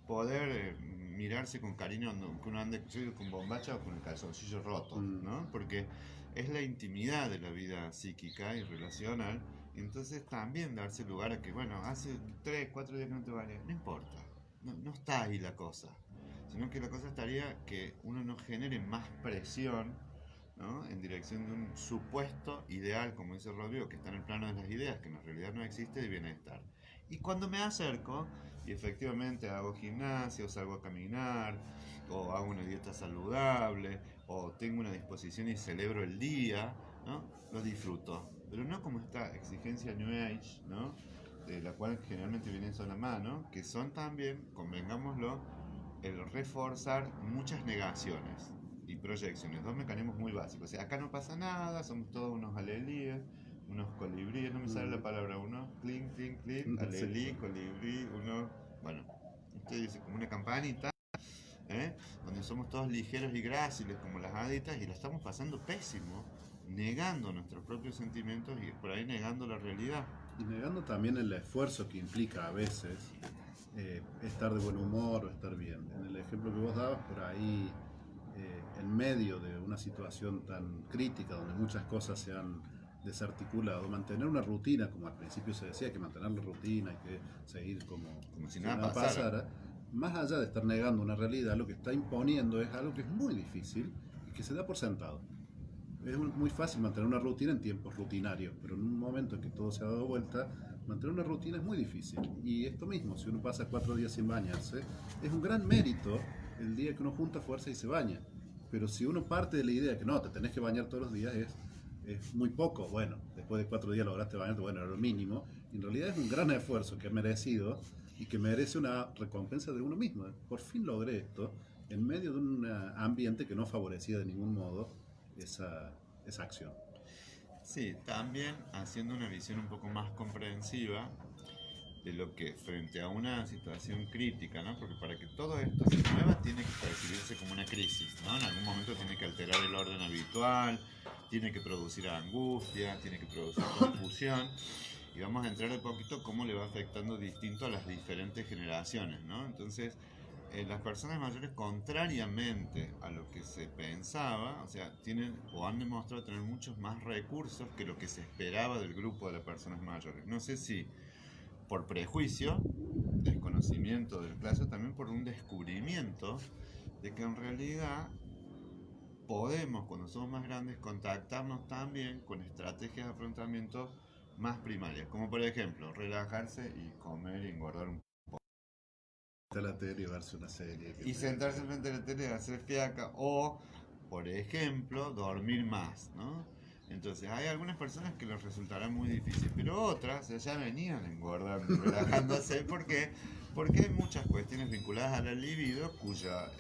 poder mirarse con cariño, que uno ande con bombacha o con el calzoncillo roto, Mm. ¿no? Porque es la intimidad de la vida psíquica y relacional, y entonces también darse lugar a que, bueno, hace 3, 4 días que no te bañas, no importa, no está ahí la cosa, sino que la cosa estaría que uno no genere más presión, ¿no? En dirección de un supuesto ideal, como dice Rodrigo, que está en el plano de las ideas, que en la realidad no existe, de bienestar. Y cuando me acerco, y efectivamente hago gimnasia, o salgo a caminar, o hago una dieta saludable, o tengo una disposición y celebro el día, ¿no? Lo disfruto. Pero no como esta exigencia New Age, ¿no? De la cual generalmente vienen a la mano, que son también, convengámoslo, el reforzar muchas negaciones y proyecciones, dos mecanismos muy básicos. O sea, acá no pasa nada, somos todos unos alelíes, unos colibríes, no me sale la Mm. palabra, unos clink, clink, clink, Sí, alelí, sí. colibrí, uno, bueno, usted dice como una campanita, ¿eh? Donde somos todos ligeros y gráciles como las haditas y la estamos pasando pésimo, negando nuestros propios sentimientos y por ahí negando la realidad. Y negando también el esfuerzo que implica a veces estar de buen humor o estar bien. En el ejemplo que vos dabas, por ahí, en medio de una situación tan crítica, donde muchas cosas se han desarticulado, mantener una rutina, como al principio se decía, que mantener la rutina, hay que seguir como Como si si nada nada pasara. pasara, más allá de estar negando una realidad, lo que está imponiendo es algo que es muy difícil y que se da por sentado. Es muy fácil mantener una rutina en tiempos rutinarios, pero en un momento en que todo se ha dado vuelta, mantener una rutina es muy difícil. Y esto mismo, si uno pasa 4 días sin bañarse, es un gran mérito el día que uno junta fuerza y se baña. Pero si uno parte de la idea que no, te tenés que bañar todos los días, es muy poco. Bueno, después de 4 días lograste bañarte, bueno, era lo mínimo. Y en realidad es un gran esfuerzo que ha merecido y que merece una recompensa de uno mismo. Por fin logré esto en medio de un ambiente que no favorecía de ningún modo esa acción. Sí, también haciendo una visión un poco más comprensiva de lo que frente a una situación crítica, ¿no? Porque para que todo esto se mueva tiene que percibirse como una crisis, ¿no? En algún momento tiene que alterar el orden habitual, tiene que producir angustia, tiene que producir confusión. Y vamos a entrar un poquito cómo le va afectando distinto a las diferentes generaciones, ¿no? Entonces, las personas mayores, contrariamente a lo que se pensaba, o sea, tienen o han demostrado tener muchos más recursos que lo que se esperaba del grupo de las personas mayores. No sé si por prejuicio, desconocimiento del caso, también por un descubrimiento de que en realidad podemos, cuando somos más grandes, contactarnos también con estrategias de afrontamiento más primarias, como por ejemplo relajarse y comer y engordar un poco. Está la tele y verse una serie que Y te... sentarse frente a la tele y hacer fiaca, o por ejemplo, dormir más, ¿no? Entonces, hay algunas personas que les resultará muy difícil, pero otras ya venían engordando y relajándose. ¿Por qué? Porque hay muchas cuestiones vinculadas a la libido cuya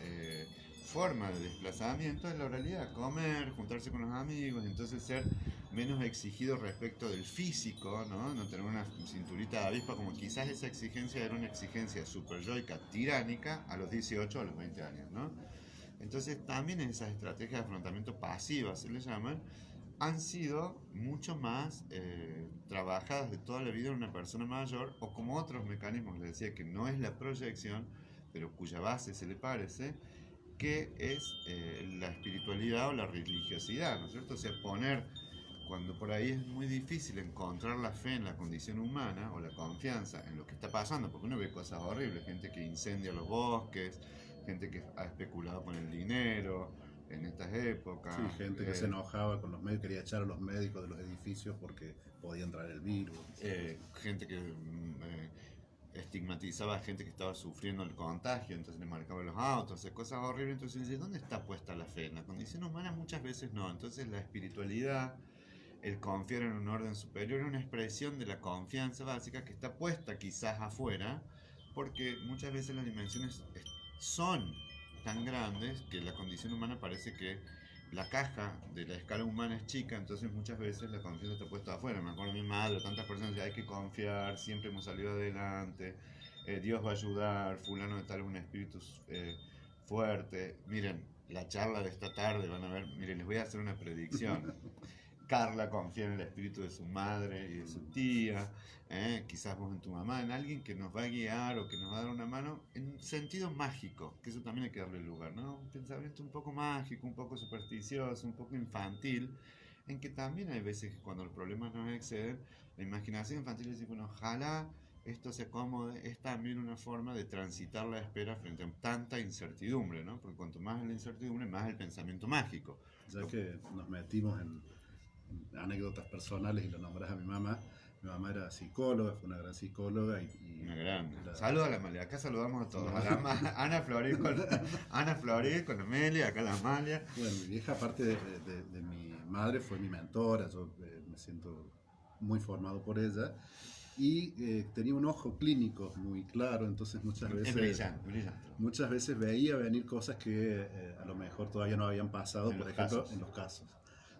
forma de desplazamiento es la realidad, comer, juntarse con los amigos, entonces ser menos exigido respecto del físico, ¿no? No tener una cinturita de avispa, como quizás esa exigencia era una exigencia superyoica, tiránica, a los 18 o a los 20 años, ¿no? Entonces también esas estrategias de afrontamiento pasivas, se les llaman, han sido mucho más trabajadas de toda la vida en una persona mayor, o como otros mecanismos, les decía que no es la proyección, pero cuya base se le parece, que es la espiritualidad o la religiosidad, ¿no es cierto? O sea, poner cuando por ahí es muy difícil encontrar la fe en la condición humana o la confianza en lo que está pasando, porque uno ve cosas horribles, gente que incendia los bosques, gente que ha especulado con el dinero en estas épocas. Sí, gente que se enojaba con los médicos, quería echar a los médicos de los edificios porque podía entrar el virus. Gente que estigmatizaba a gente que estaba sufriendo el contagio, entonces le marcaba los autos, cosas horribles. Entonces dice, ¿dónde está puesta la fe? En la condición humana muchas veces no. Entonces la espiritualidad, el confiar en un orden superior, es una expresión de la confianza básica que está puesta quizás afuera, porque muchas veces las dimensiones son tan grandes que la condición humana parece que la caja de la escala humana es chica, entonces muchas veces la confianza está puesta afuera. Me acuerdo de mi madre, tantas personas que hay que confiar, siempre hemos salido adelante, Dios va a ayudar, fulano de tal es un espíritu fuerte. Miren, la charla de esta tarde, van a ver, miren, les voy a hacer una predicción. Carla confía en el espíritu de su madre y de su tía, quizás vos en tu mamá, en alguien que nos va a guiar o que nos va a dar una mano en sentido mágico, que eso también hay que darle lugar, ¿no? Un pensamiento un poco mágico, un poco supersticioso, un poco infantil, en que también hay veces que cuando los problemas nos exceden, la imaginación infantil dice, bueno, ojalá esto se acomode, es también una forma de transitar la espera frente a tanta incertidumbre, ¿no? Porque cuanto más es la incertidumbre, más el pensamiento mágico. Ya que nos metimos en anécdotas personales y lo nombras a mi mamá era psicóloga, fue una gran psicóloga una grande. Saludos a la Amalia, acá saludamos a todos. A la Ana Floril con Amelia, acá la Amalia. Bueno, mi vieja, aparte de mi madre, fue mi mentora, yo me siento muy formado por ella. Y tenía un ojo clínico muy claro, entonces muchas veces, brillante. Muchas veces veía venir cosas que a lo mejor todavía no habían pasado, por ejemplo, en los casos.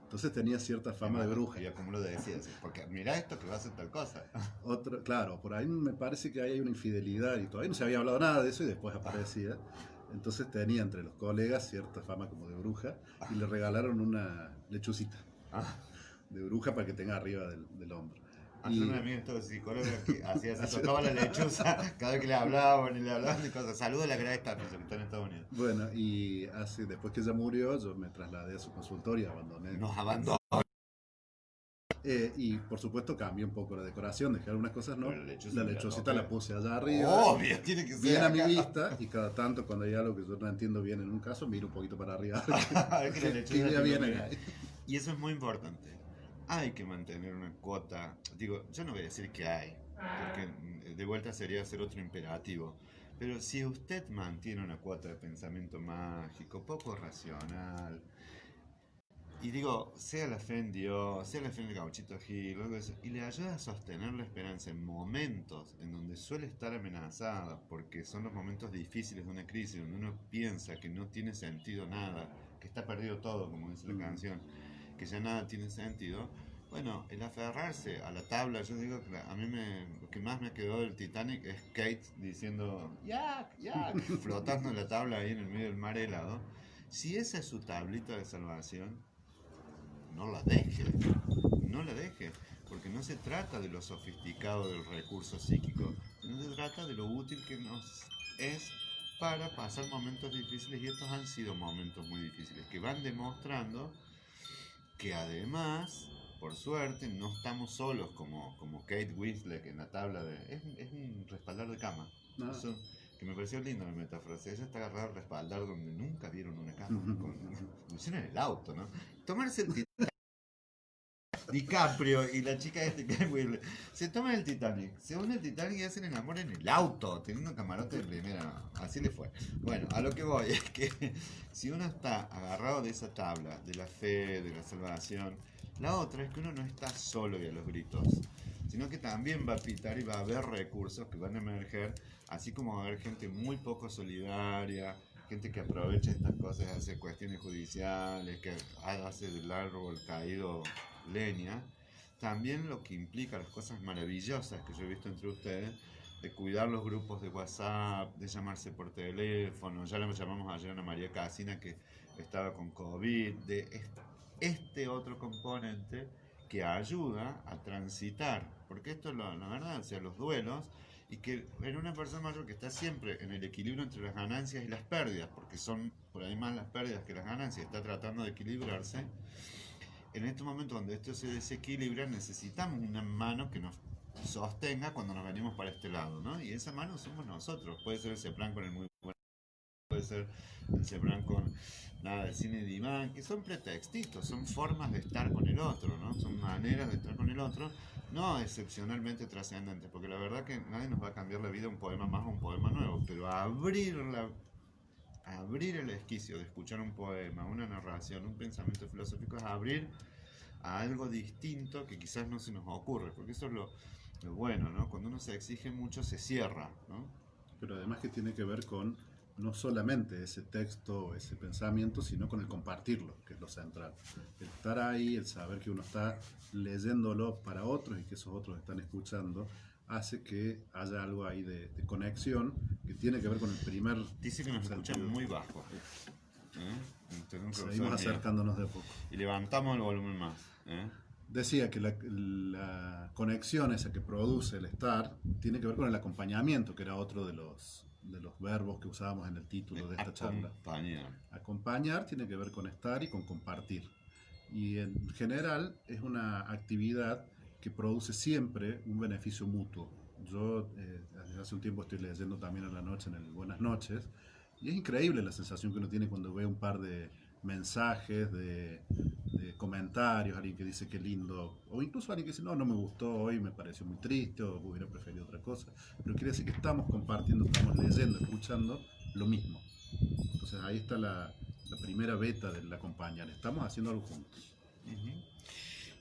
Entonces tenía cierta fama de bruja. Y como lo decías, porque mira esto que va a hacer tal cosa. Claro, por ahí me parece que hay una infidelidad y todavía no se había hablado nada de eso y después aparecía. Entonces tenía entre los colegas cierta fama como de bruja y le regalaron una lechucita de bruja para que tenga arriba del hombro. Hace una amiga de psicóloga que hacía así, tocaba la lechuza cada vez que le hablaban de cosas. Saludos a la gran esta que está en Estados Unidos. Bueno, y después que ella murió, yo me trasladé a su consultorio y abandoné. Nos abandonó. Y por supuesto cambié un poco la decoración, dejé algunas cosas, ¿no? La lechucita la puse allá arriba. Obvio, tiene que ser. Bien a mi vista, y cada tanto cuando hay algo que yo no entiendo bien en un caso, miro un poquito para arriba. que bien. Y eso es muy importante. Hay que mantener una cuota, digo, yo no voy a decir que hay, porque de vuelta sería hacer otro imperativo, pero si usted mantiene una cuota de pensamiento mágico, poco racional, y digo, sea la fe en Dios, sea la fe en el Gauchito Gil, y le ayuda a sostener la esperanza en momentos en donde suele estar amenazada, porque son los momentos difíciles de una crisis, donde uno piensa que no tiene sentido nada, que está perdido todo, como dice la canción, que ya nada tiene sentido. Bueno, el aferrarse a la tabla, yo digo que a mí lo que más me quedó del Titanic es Kate diciendo yak, yak, flotando en la tabla ahí en el medio del mar helado. Si esa es su tablita de salvación, no la deje, porque no se trata de lo sofisticado del recurso psíquico, no se trata de lo útil que nos es para pasar momentos difíciles, y estos han sido momentos muy difíciles, que van demostrando que además, por suerte, no estamos solos como Kate Winslet en la tabla de... Es un respaldar de cama. No. Eso, que me pareció lindo la metáfora. Ella está agarrada al respaldar donde nunca vieron una cama. Lo hicieron en el auto, ¿no? Tomarse el Titanic. DiCaprio y la chica Kate Winslet se toman el Titanic, se unen el Titanic y hacen el amor en el auto, teniendo un camarote de primera. Así le fue. Bueno, a lo que voy es que si uno está agarrado de esa tabla, de la fe, de la salvación, la otra es que uno no está solo y a los gritos, sino que también va a pitar y va a haber recursos que van a emerger, así como va a haber gente muy poco solidaria, gente que aprovecha estas cosas, hace cuestiones judiciales, que hace del árbol caído leña. También lo que implica las cosas maravillosas que yo he visto entre ustedes, de cuidar los grupos de WhatsApp, de llamarse por teléfono. Ya le llamamos ayer a Ana María Casina, que estaba con COVID, de este otro componente que ayuda a transitar, porque esto es la verdad, o sea, los duelos, y que en una persona mayor que está siempre en el equilibrio entre las ganancias y las pérdidas, porque son por ahí más las pérdidas que las ganancias, está tratando de equilibrarse, en estos momentos donde esto se desequilibra, necesitamos una mano que nos sostenga cuando nos venimos para este lado, ¿no? Y esa mano somos nosotros. Puede ser ese plan con el muy bueno, puede ser ese plan con nada de cine diván, que son pretextitos, son formas de estar con el otro, ¿no? Son maneras de estar con el otro, no excepcionalmente trascendentes, porque la verdad que nadie nos va a cambiar la vida un poema más o un poema nuevo, pero abrir el esquicio de escuchar un poema, una narración, un pensamiento filosófico es abrir a algo distinto que quizás no se nos ocurre, porque eso es lo bueno, ¿no? Cuando uno se exige mucho se cierra, ¿no? Pero además que tiene que ver con no solamente ese texto, ese pensamiento, sino con el compartirlo, que es lo central. El estar ahí, el saber que uno está leyéndolo para otros y que esos otros están escuchando, hace que haya algo ahí de conexión que tiene que ver con el primer Dice que nos escuchan sentido. muy bajo. Seguimos acercándonos de a poco. Y levantamos el volumen más. Decía que la conexión esa que produce el estar tiene que ver con el acompañamiento, que era otro de los verbos que usábamos en el título de esta charla. Acompañar. Acompañar tiene que ver con estar y con compartir. Y en general es una actividad que produce siempre un beneficio mutuo. Yo desde hace un tiempo estoy leyendo también a la noche en el Buenas noches y es increíble la sensación que uno tiene cuando ve un par de mensajes, de comentarios, alguien que dice qué lindo, o incluso alguien que dice no, no me gustó hoy, me pareció muy triste, o hubiera preferido otra cosa, pero quiere decir que estamos compartiendo, estamos leyendo, escuchando lo mismo. Entonces ahí está la primera beta del acompañar, estamos haciendo algo juntos.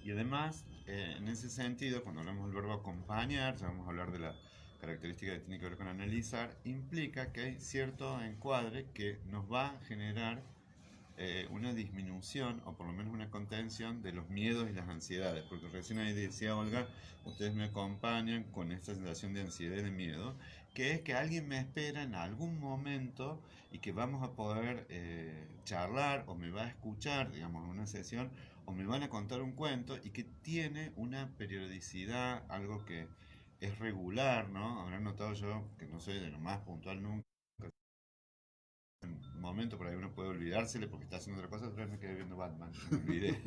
Y además, en ese sentido, cuando hablamos del verbo acompañar, ya vamos a hablar de la característica que tiene que ver con analizar, implica que hay cierto encuadre que nos va a generar una disminución o por lo menos una contención de los miedos y las ansiedades, porque recién ahí decía Olga, ustedes me acompañan con esta sensación de ansiedad y de miedo, que es que alguien me espera en algún momento y que vamos a poder charlar o me va a escuchar, digamos, en una sesión, o me van a contar un cuento y que tiene una periodicidad, algo que es regular, ¿no? Habrán notado yo que no soy de lo más puntual nunca, un momento por ahí uno puede olvidársele porque está haciendo otra cosa, otra vez me quedé viendo Batman, me olvidé.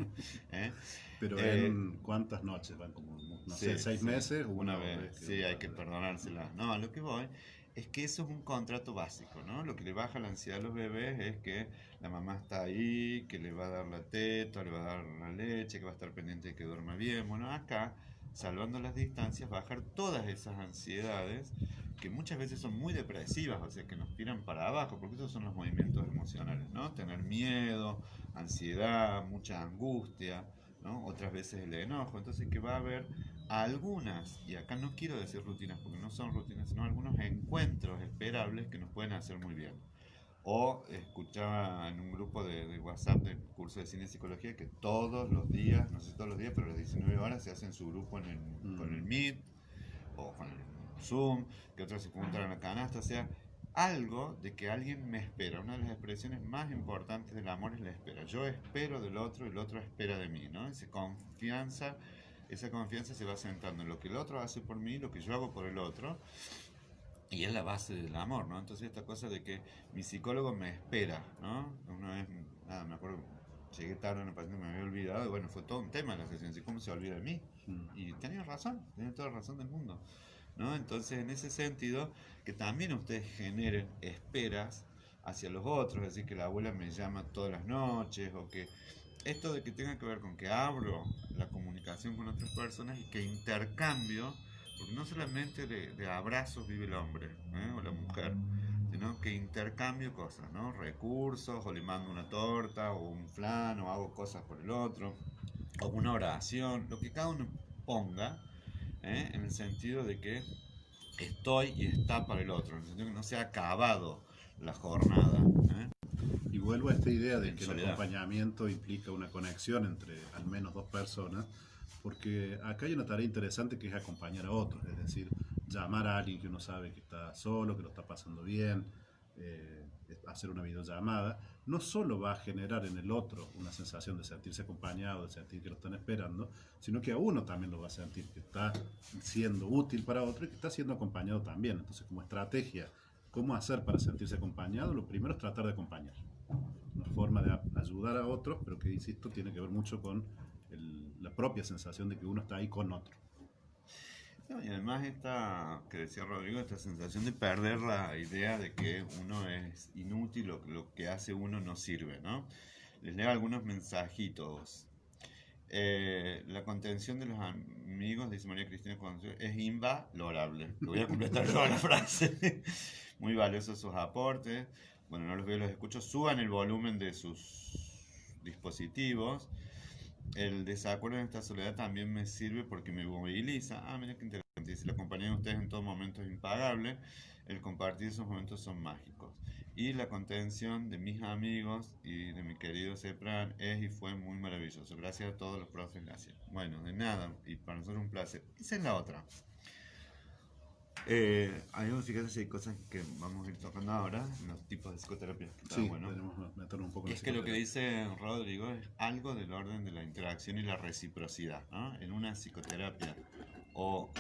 ¿eh? Pero en cuántas noches van, como, no sé, 6 meses, una vez, sí, hay que perdonársela. No, a lo que voy es que eso es un contrato básico, ¿no? Lo que le baja la ansiedad a los bebés es que la mamá está ahí, que le va a dar la teta, le va a dar la leche, que va a estar pendiente de que duerma bien. Bueno, acá, salvando las distancias, bajar todas esas ansiedades que muchas veces son muy depresivas, o sea, que nos tiran para abajo, porque esos son los movimientos emocionales, ¿no? Tener miedo, ansiedad, mucha angustia, ¿no? Otras veces el enojo, entonces que va a haber algunas, y acá no quiero decir rutinas porque no son rutinas, sino algunos encuentros esperables que nos pueden hacer muy bien. O escuchaba en un grupo de WhatsApp del curso de cine y psicología que todos los días, no sé todos los días, pero a las 19 horas se hacen su grupo con el Meet o con el Zoom, que otros se juntan en la canasta, o sea, algo de que alguien me espera. Una de las expresiones más importantes del amor es la espera. Yo espero del otro y el otro espera de mí, ¿no? Esa confianza se va sentando en lo que el otro hace por mí, lo que yo hago por el otro, y es la base del amor, ¿no? Entonces esta cosa de que mi psicólogo me espera, ¿no? Una vez, nada, me acuerdo, llegué tarde a una paciente, me había olvidado, y bueno, fue todo un tema de la sesión, ¿cómo se olvida de mí? Y tenía toda la razón del mundo, ¿no? Entonces en ese sentido, que también ustedes generen esperas hacia los otros, es decir, que la abuela me llama todas las noches, o que esto de que tenga que ver con que abro la comunicación con otras personas y que intercambio, porque no solamente de abrazos vive el hombre o la mujer, sino que intercambio cosas, ¿no? Recursos, o le mando una torta, o un flan, o hago cosas por el otro, o una oración, lo que cada uno ponga, en el sentido de que estoy y está para el otro, en el sentido que no se ha acabado la jornada. Y vuelvo a esta idea de que el soledad. acompañamiento implica una conexión entre al menos dos personas, porque acá hay una tarea interesante que es acompañar a otros, es decir, llamar a alguien que uno sabe que está solo, que lo está pasando bien, hacer una videollamada, no solo va a generar en el otro una sensación de sentirse acompañado, de sentir que lo están esperando, sino que a uno también lo va a sentir que está siendo útil para otro y que está siendo acompañado también. Entonces, como estrategia, ¿cómo hacer para sentirse acompañado? Lo primero es tratar de acompañar. Una forma de ayudar a otros, pero que, insisto, tiene que ver mucho con la propia sensación de que uno está ahí con otro. No, y además esta, que decía Rodrigo, esta sensación de perder la idea de que uno es inútil o que lo que hace uno no sirve, ¿no? Les leo algunos mensajitos. La contención de los amigos, dice María Cristina Consuelo, es invalorable. Lo voy a completar toda la frase. Muy valiosos sus aportes. Bueno, no los veo, los escucho. Suban el volumen de sus dispositivos. El desacuerdo en esta soledad también me sirve porque me moviliza. Ah, mira qué interesante. Dice, la compañía de ustedes en todo momento es impagable. El compartir esos momentos son mágicos. Y la contención de mis amigos y de mi querido Cepran es y fue muy maravilloso. Gracias a todos los profes, gracias. Bueno, de nada, y para nosotros un placer. Esa es la otra. Fíjate si hay cosas que vamos a ir tocando ahora, los tipos de psicoterapia. Sí, bueno. tenemos que meternos un poco en Es que lo que dice Rodrigo es algo del orden de la interacción y la reciprocidad, ¿no? En una psicoterapia o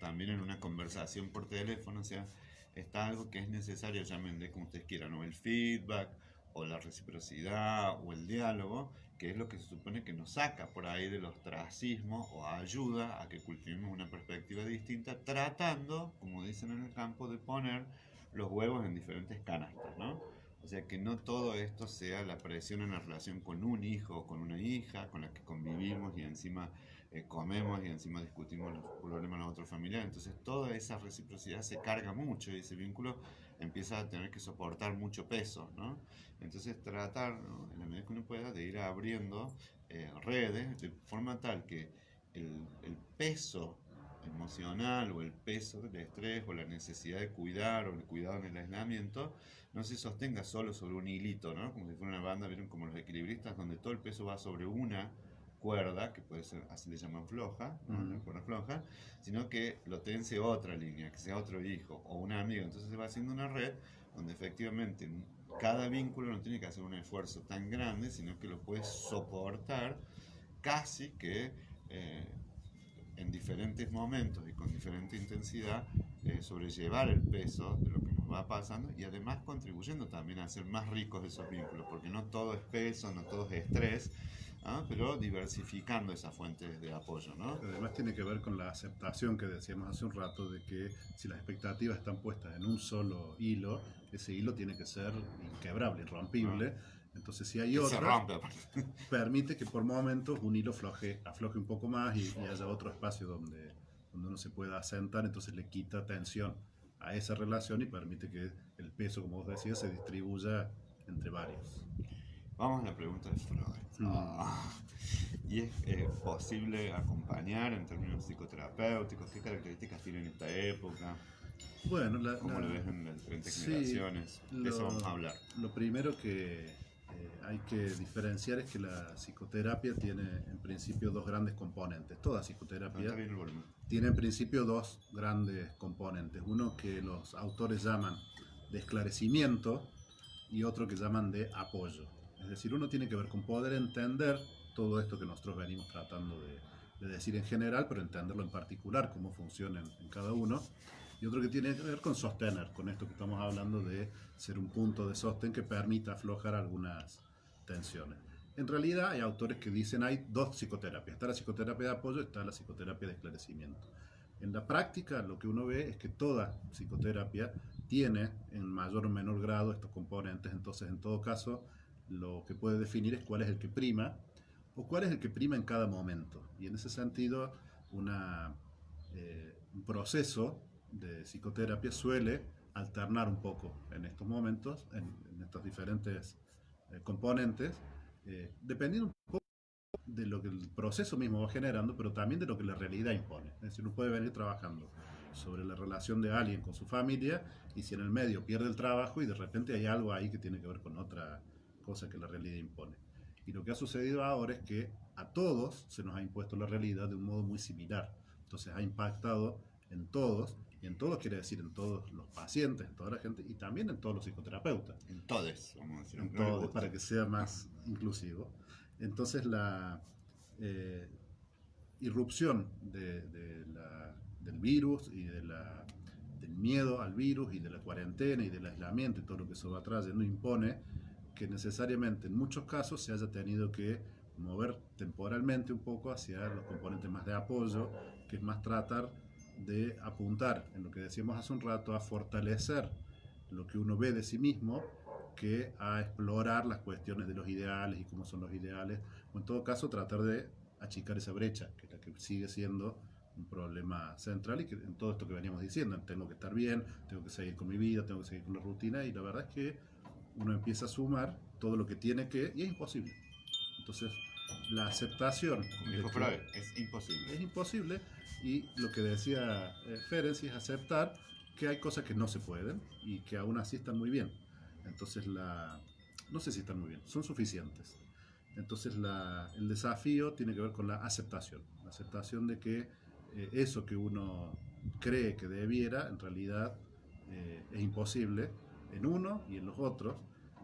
también en una conversación por teléfono, o sea, está algo que es necesario, llámenle como ustedes quieran, o el feedback, o la reciprocidad, o el diálogo, que es lo que se supone que nos saca por ahí del ostracismo o ayuda a que cultivemos una perspectiva distinta, tratando, como dicen en el campo, de poner los huevos en diferentes canastas, ¿no? O sea, que no todo esto sea la presión en la relación con un hijo o con una hija con la que convivimos y encima comemos y encima discutimos los problemas de los otros familiares. Entonces toda esa reciprocidad se carga mucho y ese vínculo empieza a tener que soportar mucho peso, ¿no? Entonces tratar, ¿no?, en la medida que uno pueda, de ir abriendo redes de forma tal que el peso emocional o el peso del estrés o la necesidad de cuidar o el cuidado en el aislamiento no se sostenga solo sobre un hilito, ¿no? Como si fuera una banda, vieron como los equilibristas, donde todo el peso va sobre una cuerda, que puede ser, así le llaman floja, ¿no? La cuerda floja, sino que lo tense otra línea, que sea otro hijo o un amigo. Entonces se va haciendo una red donde efectivamente cada vínculo no tiene que hacer un esfuerzo tan grande, sino que lo puede soportar casi que en diferentes momentos y con diferente intensidad sobrellevar el peso de lo que nos va pasando y además contribuyendo también a hacer más ricos esos vínculos, porque no todo es peso, no todo es estrés, ¿ah?, pero diversificando esas fuentes de apoyo, ¿no? Además tiene que ver con la aceptación que decíamos hace un rato de que si las expectativas están puestas en un solo hilo, ese hilo tiene que ser inquebrable, irrompible. Entonces si hay otra, permite que por momentos un hilo afloje un poco más y haya otro espacio donde uno se pueda asentar, entonces le quita tensión a esa relación y permite que el peso, como vos decías, se distribuya entre varios. Vamos a la pregunta de Freud. ¿Y es posible acompañar en términos psicoterapéuticos? ¿Qué características tiene en esta época? Bueno, ¿Cómo lo ves en las diferentes generaciones? De eso vamos a hablar. Lo primero que hay que diferenciar es que la psicoterapia tiene en principio dos grandes componentes. Toda psicoterapia tiene en principio dos grandes componentes. Uno que los autores llaman de esclarecimiento y otro que llaman de apoyo. Es decir, uno tiene que ver con poder entender todo esto que nosotros venimos tratando de decir en general, pero entenderlo en particular, cómo funciona en cada uno. Y otro que tiene que ver con sostener, con esto que estamos hablando de ser un punto de sostén que permita aflojar algunas tensiones. En realidad hay autores que dicen hay dos psicoterapias, está la psicoterapia de apoyo y está la psicoterapia de esclarecimiento. En la práctica lo que uno ve es que toda psicoterapia tiene en mayor o menor grado estos componentes, entonces en todo caso lo que puede definir es cuál es el que prima o cuál es el que prima en cada momento. Y en ese sentido un proceso de psicoterapia suele alternar un poco en estos momentos, en estos diferentes componentes, dependiendo un poco de lo que el proceso mismo va generando, pero también de lo que la realidad impone. Es decir, uno puede venir trabajando sobre la relación de alguien con su familia y si en el medio pierde el trabajo y de repente hay algo ahí que tiene que ver con otra cosa que la realidad impone. Y lo que ha sucedido ahora es que a todos se nos ha impuesto la realidad de un modo muy similar. Entonces ha impactado en todos, y en todos quiere decir en todos los pacientes, en toda la gente, y también en todos los psicoterapeutas. En todos, vamos a decir. En todos, para que sea más inclusivo. Entonces la irrupción del virus y del miedo al virus y de la cuarentena y del aislamiento y todo lo que eso va trayendo impone que necesariamente en muchos casos se haya tenido que mover temporalmente un poco hacia los componentes más de apoyo, que es más tratar de apuntar, en lo que decíamos hace un rato, a fortalecer lo que uno ve de sí mismo, que a explorar las cuestiones de los ideales y cómo son los ideales, o en todo caso tratar de achicar esa brecha, que es la que sigue siendo un problema central y que en todo esto que veníamos diciendo, tengo que estar bien, tengo que seguir con mi vida, tengo que seguir con la rutina, y la verdad es que uno empieza a sumar todo lo que tiene que, y es imposible. Entonces, la aceptación Como de dijo que Freud, es imposible. es imposible, y lo que decía Ferenc es aceptar que hay cosas que no se pueden y que aún así están muy bien. Entonces, no sé si están muy bien, son suficientes. Entonces, el desafío tiene que ver con la aceptación de que eso que uno cree que debiera, en realidad es imposible en uno y en los otros,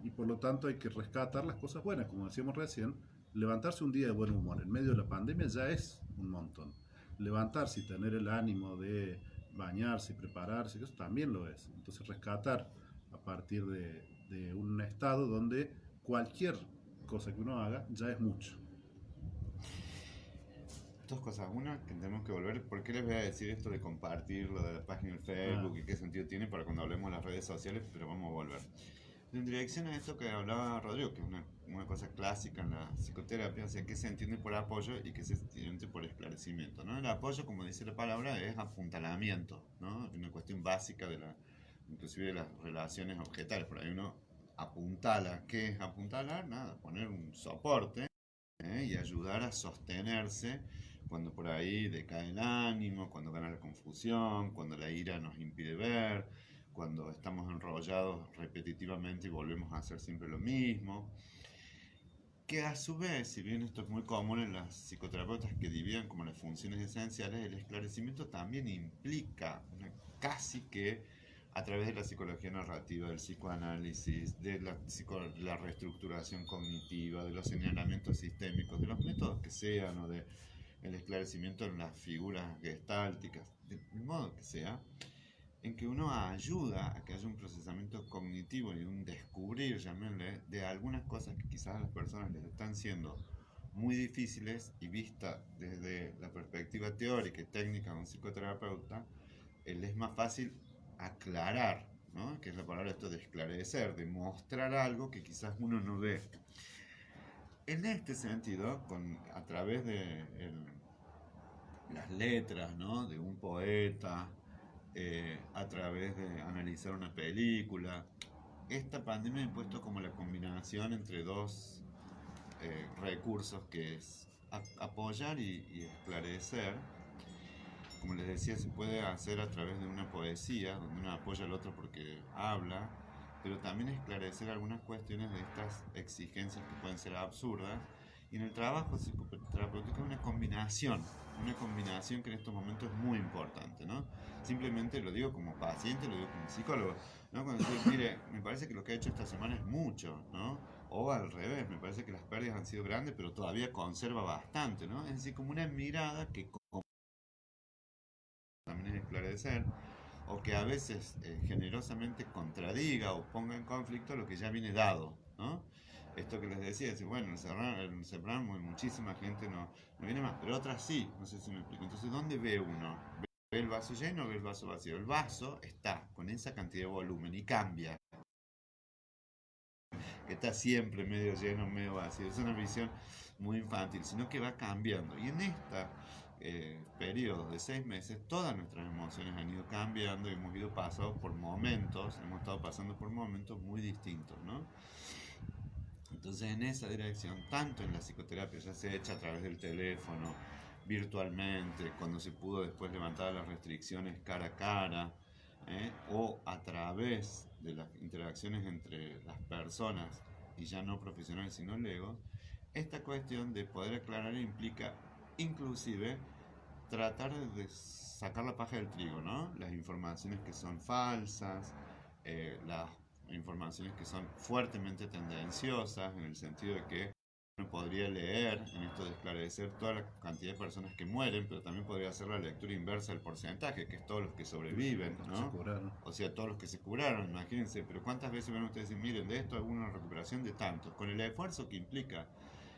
y por lo tanto hay que rescatar las cosas buenas, como decíamos recién. Levantarse un día de buen humor en medio de la pandemia ya es un montón. Levantarse y tener el ánimo de bañarse y prepararse, eso también lo es. Entonces rescatar a partir de un estado donde cualquier cosa que uno haga ya es mucho. Dos cosas. Una, que tenemos que volver. ¿Por qué les voy a decir esto de compartir lo de la página de Ah, Facebook y qué sentido tiene para cuando hablemos de las redes sociales? Pero vamos a volver. En dirección a esto que hablaba Rodrigo, que es una cosa clásica en la psicoterapia, o sea, qué se entiende por apoyo y qué se entiende por esclarecimiento, ¿no? El apoyo, como dice la palabra, es apuntalamiento, ¿no? Una cuestión básica inclusive de las relaciones objetales. Por ahí uno apuntala. ¿Qué es apuntalar? Nada, poner un soporte, y ayudar a sostenerse cuando por ahí decae el ánimo, cuando gana la confusión, cuando la ira nos impide ver, cuando estamos enrollados repetitivamente y volvemos a hacer siempre lo mismo. Que a su vez, si bien esto es muy común en las psicoterapeutas que dividen como las funciones esenciales, el esclarecimiento también implica casi que a través de la psicología narrativa, del psicoanálisis, la reestructuración cognitiva, de los señalamientos sistémicos, de los métodos que sean, o de el esclarecimiento en las figuras gestálticas, del modo que sea, en que uno ayuda a que haya un procesamiento cognitivo y un descubrir, llamémosle, de algunas cosas que quizás a las personas les están siendo muy difíciles, y vista desde la perspectiva teórica y técnica de un psicoterapeuta, les es más fácil aclarar, ¿no? Que es la palabra esto de esclarecer, de mostrar algo que quizás uno no ve. En este sentido, a través de las letras, ¿no? De un poeta, a través de analizar una película, esta pandemia ha impuesto como la combinación entre dos recursos, que es apoyar y esclarecer. Como les decía, se puede hacer a través de una poesía, donde uno apoya al otro porque habla, pero también esclarecer algunas cuestiones de estas exigencias que pueden ser absurdas. Y en el trabajo psicoterapéutico es una combinación que en estos momentos es muy importante, ¿no? Simplemente lo digo como paciente, lo digo como psicólogo, ¿no? Cuando digo, mire, me parece que lo que ha hecho esta semana es mucho, ¿no? O al revés, me parece que las pérdidas han sido grandes, pero todavía conserva bastante, ¿no? Es decir, como una mirada que también es esclarecer, o que a veces generosamente contradiga o ponga en conflicto lo que ya viene dado, ¿no? Esto que les decía, es decir, bueno, en el Serrano muchísima gente no viene más, pero otras sí, no sé si me explico. Entonces, ¿dónde ve uno? ¿Ve el vaso lleno o ve el vaso vacío? El vaso está con esa cantidad de volumen y cambia, que está siempre medio lleno, medio vacío. Es una visión muy infantil, sino que va cambiando. Y en esta periodo de 6 meses, todas nuestras emociones han ido cambiando y hemos ido pasando por momentos, hemos estado pasando por momentos muy distintos, ¿no? Entonces, en esa dirección, tanto en la psicoterapia, ya se hecha a través del teléfono, virtualmente, cuando se pudo después levantar las restricciones cara a cara, o a través de las interacciones entre las personas, y ya no profesionales sino legos, esta cuestión de poder aclarar implica inclusive tratar de sacar la paja del trigo, ¿no? Las informaciones que son falsas, las informaciones que son fuertemente tendenciosas, en el sentido de que uno podría leer en esto de esclarecer toda la cantidad de personas que mueren, pero también podría hacer la lectura inversa del porcentaje, que es todos los que sobreviven, los que se ¿no? curaron. O sea, todos los que se curaron, imagínense, pero ¿cuántas veces ven ustedes decir, miren, de esto hay una recuperación de tantos? Con el esfuerzo que implica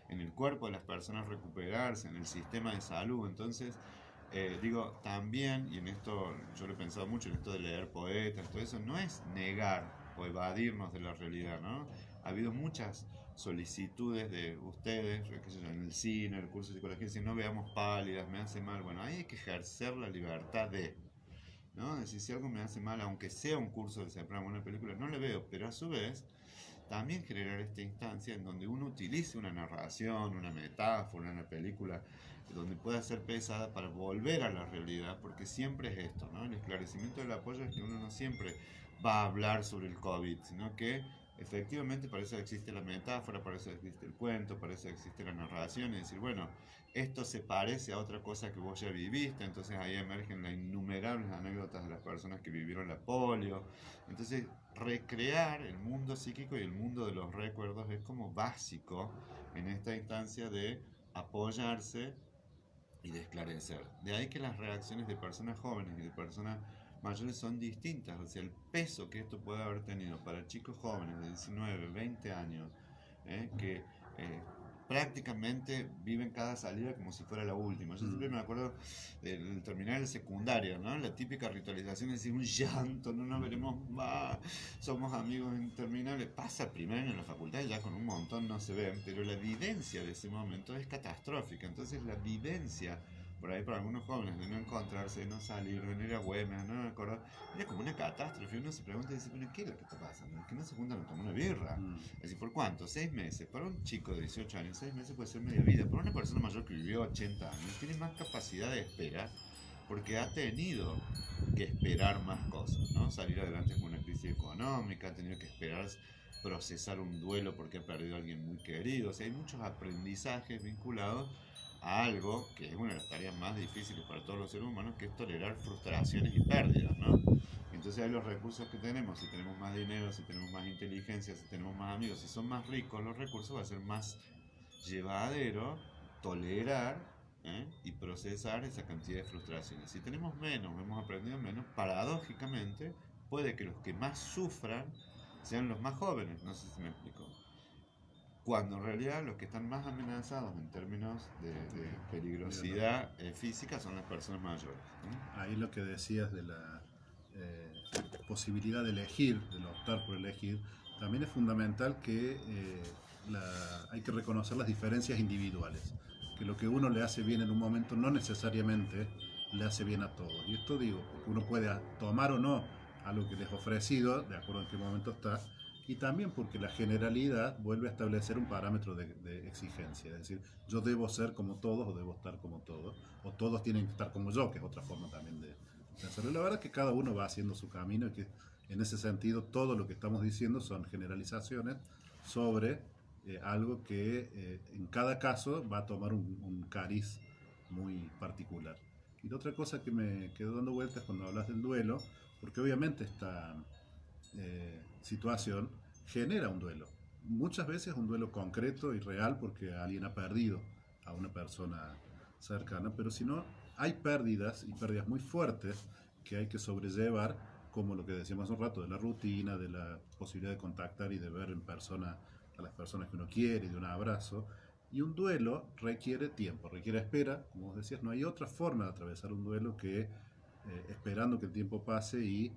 en el cuerpo de las personas recuperarse, en el sistema de salud. Entonces, también, y en esto yo lo he pensado mucho, en esto de leer poetas, todo eso, no es negar o evadirnos de la realidad, ¿no? Ha habido muchas solicitudes de ustedes, qué sé yo, en el cine, el curso de psicología, si no veamos pálidas, me hace mal. Bueno, ahí hay que ejercer la libertad de, ¿no? Es decir, si algo me hace mal, aunque sea un curso de Seprano, una película, no le veo, pero a su vez, también generar esta instancia en donde uno utilice una narración, una metáfora, una película, donde pueda ser pesada para volver a la realidad, porque siempre es esto, ¿no? El esclarecimiento del apoyo es que uno no siempre va a hablar sobre el COVID, sino que efectivamente para eso existe la metáfora, para eso existe el cuento, para eso existe la narración, y decir, bueno, esto se parece a otra cosa que vos ya viviste, entonces ahí emergen las innumerables anécdotas de las personas que vivieron la polio. Entonces, recrear el mundo psíquico y el mundo de los recuerdos es como básico en esta instancia de apoyarse y de esclarecer. De ahí que las reacciones de personas jóvenes y de personas mayores son distintas. O sea, el peso que esto puede haber tenido para chicos jóvenes de 19, 20 años, que prácticamente viven cada salida como si fuera la última. Yo siempre me acuerdo del terminar el secundario, ¿no? La típica ritualización es decir, un llanto, no nos veremos más, somos amigos interminables. Pasa primero en la facultad y ya con un montón no se ven, pero la vivencia de ese momento es catastrófica. Entonces la vivencia por ahí para algunos jóvenes de no encontrarse, de no salir, de no ir a Güemes, no me acuerdo, era como una catástrofe. Uno se pregunta y dice, bueno, ¿qué es lo que está pasando? ¿Es que no se juntan a tomar una birra? Es decir, ¿por cuánto? 6 meses. Para un chico de 18 años, 6 meses puede ser media vida. Para una persona mayor que vivió 80 años, tiene más capacidad de espera porque ha tenido que esperar más cosas, ¿no? Salir adelante con una crisis económica, ha tenido que esperar procesar un duelo porque ha perdido a alguien muy querido. O sea, hay muchos aprendizajes vinculados a algo que es una de las tareas más difíciles para todos los seres humanos, que es tolerar frustraciones y pérdidas, ¿no? Entonces hay los recursos que tenemos, si tenemos más dinero, si tenemos más inteligencia, si tenemos más amigos, si son más ricos los recursos, va a ser más llevadero tolerar y procesar esa cantidad de frustraciones. Si tenemos menos, hemos aprendido menos, paradójicamente puede que los que más sufran sean los más jóvenes, no sé si me explico. Cuando en realidad los que están más amenazados en términos de peligrosidad física son las personas mayores. Ahí lo que decías de la eh, posibilidad de elegir, de optar por elegir, también es fundamental que hay que reconocer las diferencias individuales, que lo que uno le hace bien en un momento no necesariamente le hace bien a todos. Y esto digo, porque uno puede tomar o no algo que les ha ofrecido, de acuerdo en qué momento está, y también porque la generalidad vuelve a establecer un parámetro de exigencia, es decir, yo debo ser como todos o debo estar como todos, o todos tienen que estar como yo, que es otra forma también de hacerlo. La verdad es que cada uno va haciendo su camino y que en ese sentido todo lo que estamos diciendo son generalizaciones sobre algo que en cada caso va a tomar un cariz muy particular. Y la otra cosa que me quedó dando vueltas cuando hablas del duelo, porque obviamente esta situación genera un duelo. Muchas veces un duelo concreto y real porque alguien ha perdido a una persona cercana, pero si no, hay pérdidas y pérdidas muy fuertes que hay que sobrellevar, como lo que decíamos hace un rato, de la rutina, de la posibilidad de contactar y de ver en persona a las personas que uno quiere, de un abrazo. Y un duelo requiere tiempo, requiere espera, como vos decías, no hay otra forma de atravesar un duelo que esperando que el tiempo pase y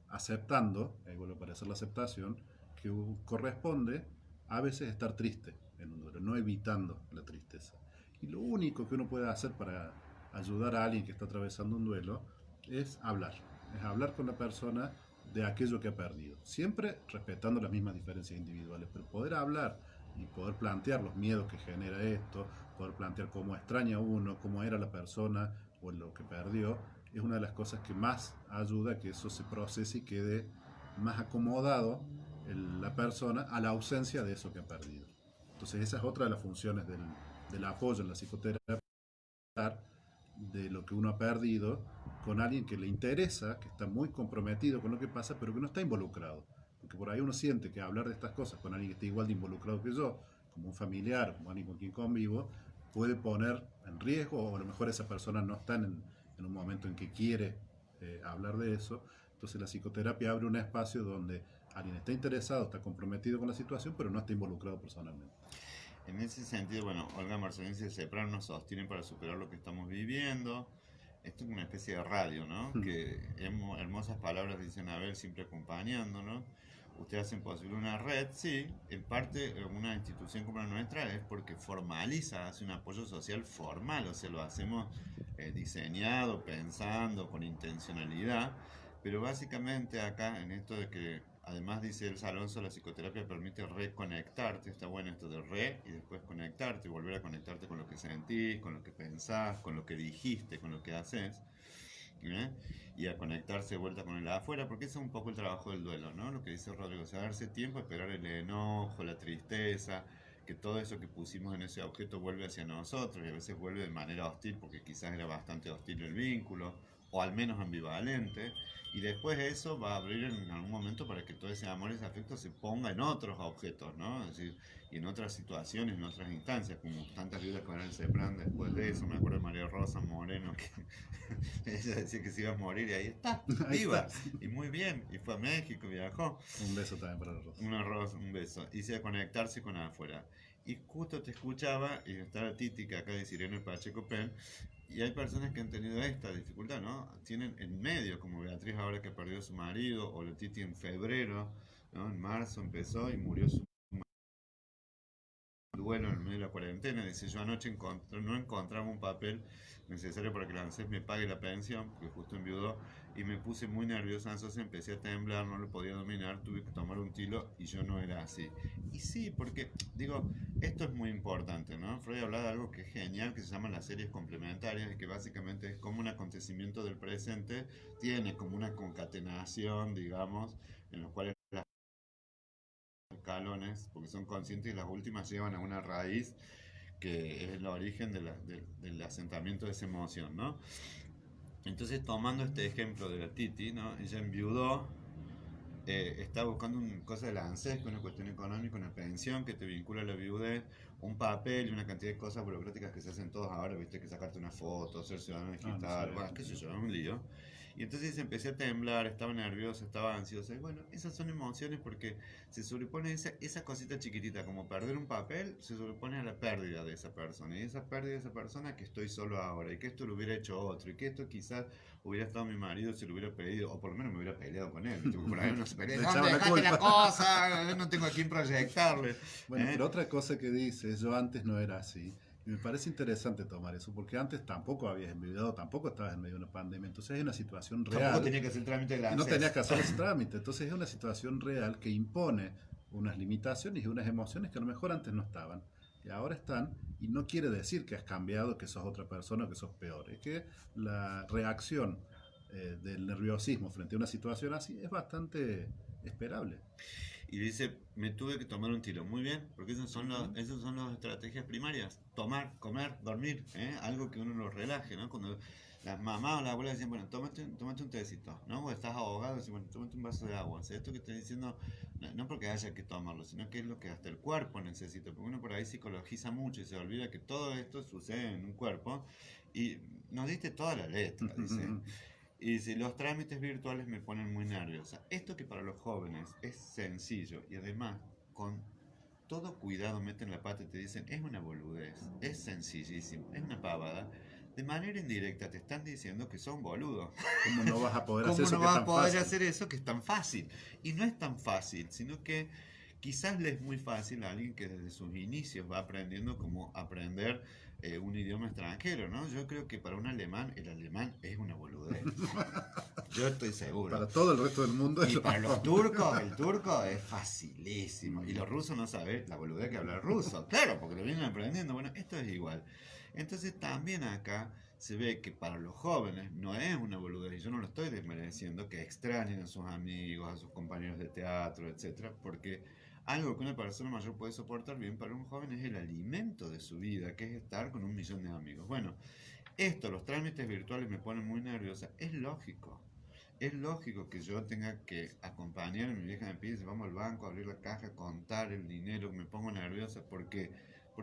aceptando, ahí vuelvo a aparecer la aceptación, que corresponde a veces estar triste en un duelo, no evitando la tristeza. Y lo único que uno puede hacer para ayudar a alguien que está atravesando un duelo es hablar con la persona de aquello que ha perdido, siempre respetando las mismas diferencias individuales, pero poder hablar y poder plantear los miedos que genera esto, poder plantear cómo extraña uno, cómo era la persona o lo que perdió, es una de las cosas que más ayuda a que eso se procese y quede más acomodado la persona a la ausencia de eso que ha perdido. Entonces esa es otra de las funciones del apoyo en la psicoterapia, de lo que uno ha perdido con alguien que le interesa, que está muy comprometido con lo que pasa, pero que no está involucrado. Porque por ahí uno siente que hablar de estas cosas con alguien que está igual de involucrado que yo, como un familiar, como alguien con quien convivo, puede poner en riesgo, o a lo mejor esa persona no está en un momento en que quiere hablar de eso. Entonces la psicoterapia abre un espacio donde alguien está interesado, está comprometido con la situación, pero no está involucrado personalmente. En ese sentido, bueno, Olga Marcelín dice, separar nos sostienen para superar lo que estamos viviendo. Esto es una especie de radio, ¿no? Que hermosas palabras dicen Abel siempre acompañándonos. Ustedes hacen posible una red, sí, en parte una institución como la nuestra es porque formaliza, hace un apoyo social formal, o sea, lo hacemos diseñado, pensando, con intencionalidad, pero básicamente acá en esto de que, además dice el Alonso, la psicoterapia permite reconectarte, está bueno esto de re y después conectarte, volver a conectarte con lo que sentís, con lo que pensás, con lo que dijiste, con lo que haces. ¿Eh? Y a conectarse de vuelta con el afuera, porque ese es un poco el trabajo del duelo, ¿no? Lo que dice Rodrigo, o sea, darse tiempo, esperar el enojo, la tristeza, que todo eso que pusimos en ese objeto vuelve hacia nosotros y a veces vuelve de manera hostil, porque quizás era bastante hostil el vínculo, o al menos ambivalente, y después eso va a abrir en algún momento para que todo ese amor, ese afecto se ponga en otros objetos, ¿no? Es decir, y en otras situaciones, en otras instancias, como tantas viudas que van a plan después de eso, me acuerdo de María Rosa Moreno, que ella decía que se iba a morir y ahí está, Ahí viva, está. y muy bien, y fue a México, viajó, Un beso también para los Rosa. un arroz, un beso, y se a conectarse con afuera. Y justo te escuchaba, y está la Titi, que acá dice Irene Pacheco Pen, y hay personas que han tenido esta dificultad, ¿no? Tienen en medio, como Beatriz ahora que perdió a su marido, o la Titi en febrero, ¿no? En marzo empezó y murió su duelo en medio de la cuarentena. Dice, yo anoche no encontraba un papel necesario para que la ANSES me pague la pensión, porque justo enviudó, y me puse muy nerviosa, entonces empecé a temblar, no lo podía dominar, tuve que tomar un tilo y yo no era así. Y sí, porque, digo, esto es muy importante, ¿no? Freud habla de algo que es genial, que se llaman las series complementarias, y que básicamente es como un acontecimiento del presente, tiene como una concatenación, digamos, en los cuales las escalones, porque son conscientes y las últimas llevan a una raíz que es el origen del asentamiento de esa emoción, ¿no? Entonces, tomando este ejemplo de la Titi, ¿no? Ella enviudó, está buscando una cosa de la ANSES, una cuestión económica, una pensión que te vincula a la viudez, un papel y una cantidad de cosas burocráticas que se hacen todos ahora, viste, que sacarte una foto, ser ciudadano Ah, no digital, sabía bueno, eso, qué sé mira. yo, es un lío. Y entonces empecé a temblar, estaba nerviosa, estaba ansiosa. Y bueno, esas son emociones porque se sobrepone esa cosita chiquitita, como perder un papel, se sobrepone a la pérdida de esa persona. Y esa pérdida de esa persona que estoy solo ahora, y que esto lo hubiera hecho otro, y que esto quizás hubiera estado mi marido si lo hubiera pedido, o por lo menos me hubiera peleado con él. ¿Viste? Porque por ahí uno se pelea, Le ¿dónde echaba la dejaste la culpa. cosa? No tengo a quién proyectarle. Bueno, ¿Eh? pero otra cosa que dice, yo antes no era así. Y me parece interesante tomar eso, porque antes tampoco habías enviudado, tampoco estabas en medio de una pandemia. Entonces hay una situación Tampoco real tenía que hacer el trámite del y no tenías ANSES. que hacer ese trámite. Entonces es una situación real que impone unas limitaciones y unas emociones que a lo mejor antes no estaban. Y ahora están, y no quiere decir que has cambiado, que sos otra persona o que sos peor. Es que la reacción del nerviosismo frente a una situación así es bastante esperable. Y dice, me tuve que tomar un tiro. Muy bien, porque Ujú. esas son las estrategias primarias. Tomar, comer, dormir, ¿eh? Algo que uno lo relaje, ¿no? Cuando las mamás o las abuelas decían, bueno, tómate un tecito, ¿no? O estás ahogado, decían, bueno, tómate un vaso de agua. O sea, esto que estoy diciendo, no porque haya que tomarlo, sino que es lo que hasta el cuerpo necesita. Porque uno por ahí psicologiza mucho y se olvida que todo esto sucede en un cuerpo. Y nos diste toda la letra, dice. Y si los trámites virtuales me ponen muy nerviosa. Esto que para los jóvenes es sencillo y además con todo cuidado meten la pata y te dicen es una boludez, es sencillísimo, es una pavada. De manera indirecta te están diciendo que son boludos. ¿Cómo no vas a poder hacer ¿Cómo eso no que es vas a tan poder fácil? hacer eso que es tan fácil? Y no es tan fácil, sino que quizás le es muy fácil a alguien que desde sus inicios va aprendiendo como aprender un idioma extranjero, ¿no? Yo creo que para un alemán el alemán es una boludez. Yo estoy seguro. Para todo el resto del mundo es Y lo para los turcos, el turco es facilísimo. Y los rusos no saben la boludez que habla el ruso. Claro, porque lo vienen aprendiendo. Bueno, esto es igual. Entonces también acá se ve que para los jóvenes no es una boludez, y yo no lo estoy desmereciendo, que extrañen a sus amigos, a sus compañeros de teatro, etcétera, porque algo que una persona mayor puede soportar bien para un joven es el alimento de su vida, que es estar con un millón de amigos. Bueno, esto, los trámites virtuales me ponen muy nerviosa, es lógico. Es lógico que yo tenga que acompañar a mi vieja, me pide, vamos al banco, abrir la caja, contar el dinero, me pongo nerviosa porque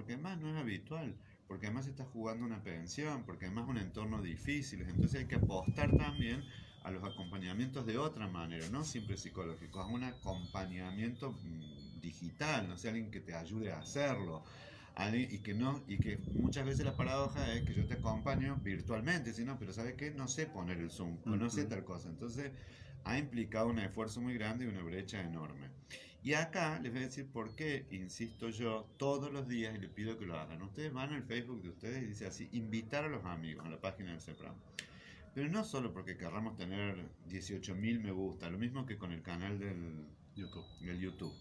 además no es habitual, porque además está jugando una pensión, porque además es un entorno difícil, entonces hay que apostar también a los acompañamientos de otra manera, no siempre psicológicos, a un acompañamiento digital, no sé, alguien que te ayude a hacerlo, Y que no, y que muchas veces la paradoja es que yo te acompaño virtualmente, si no, pero ¿sabes qué? No sé poner el Zoom, o no sé tal cosa. Entonces, ha implicado un esfuerzo muy grande y una brecha enorme. Y acá les voy a decir por qué, insisto yo, todos los días y les pido que lo hagan. Ustedes van al Facebook de ustedes y dice así, invitar a los amigos a la página del CEPRAM. Pero no solo porque querramos tener 18.000 me gusta, lo mismo que con el canal del YouTube,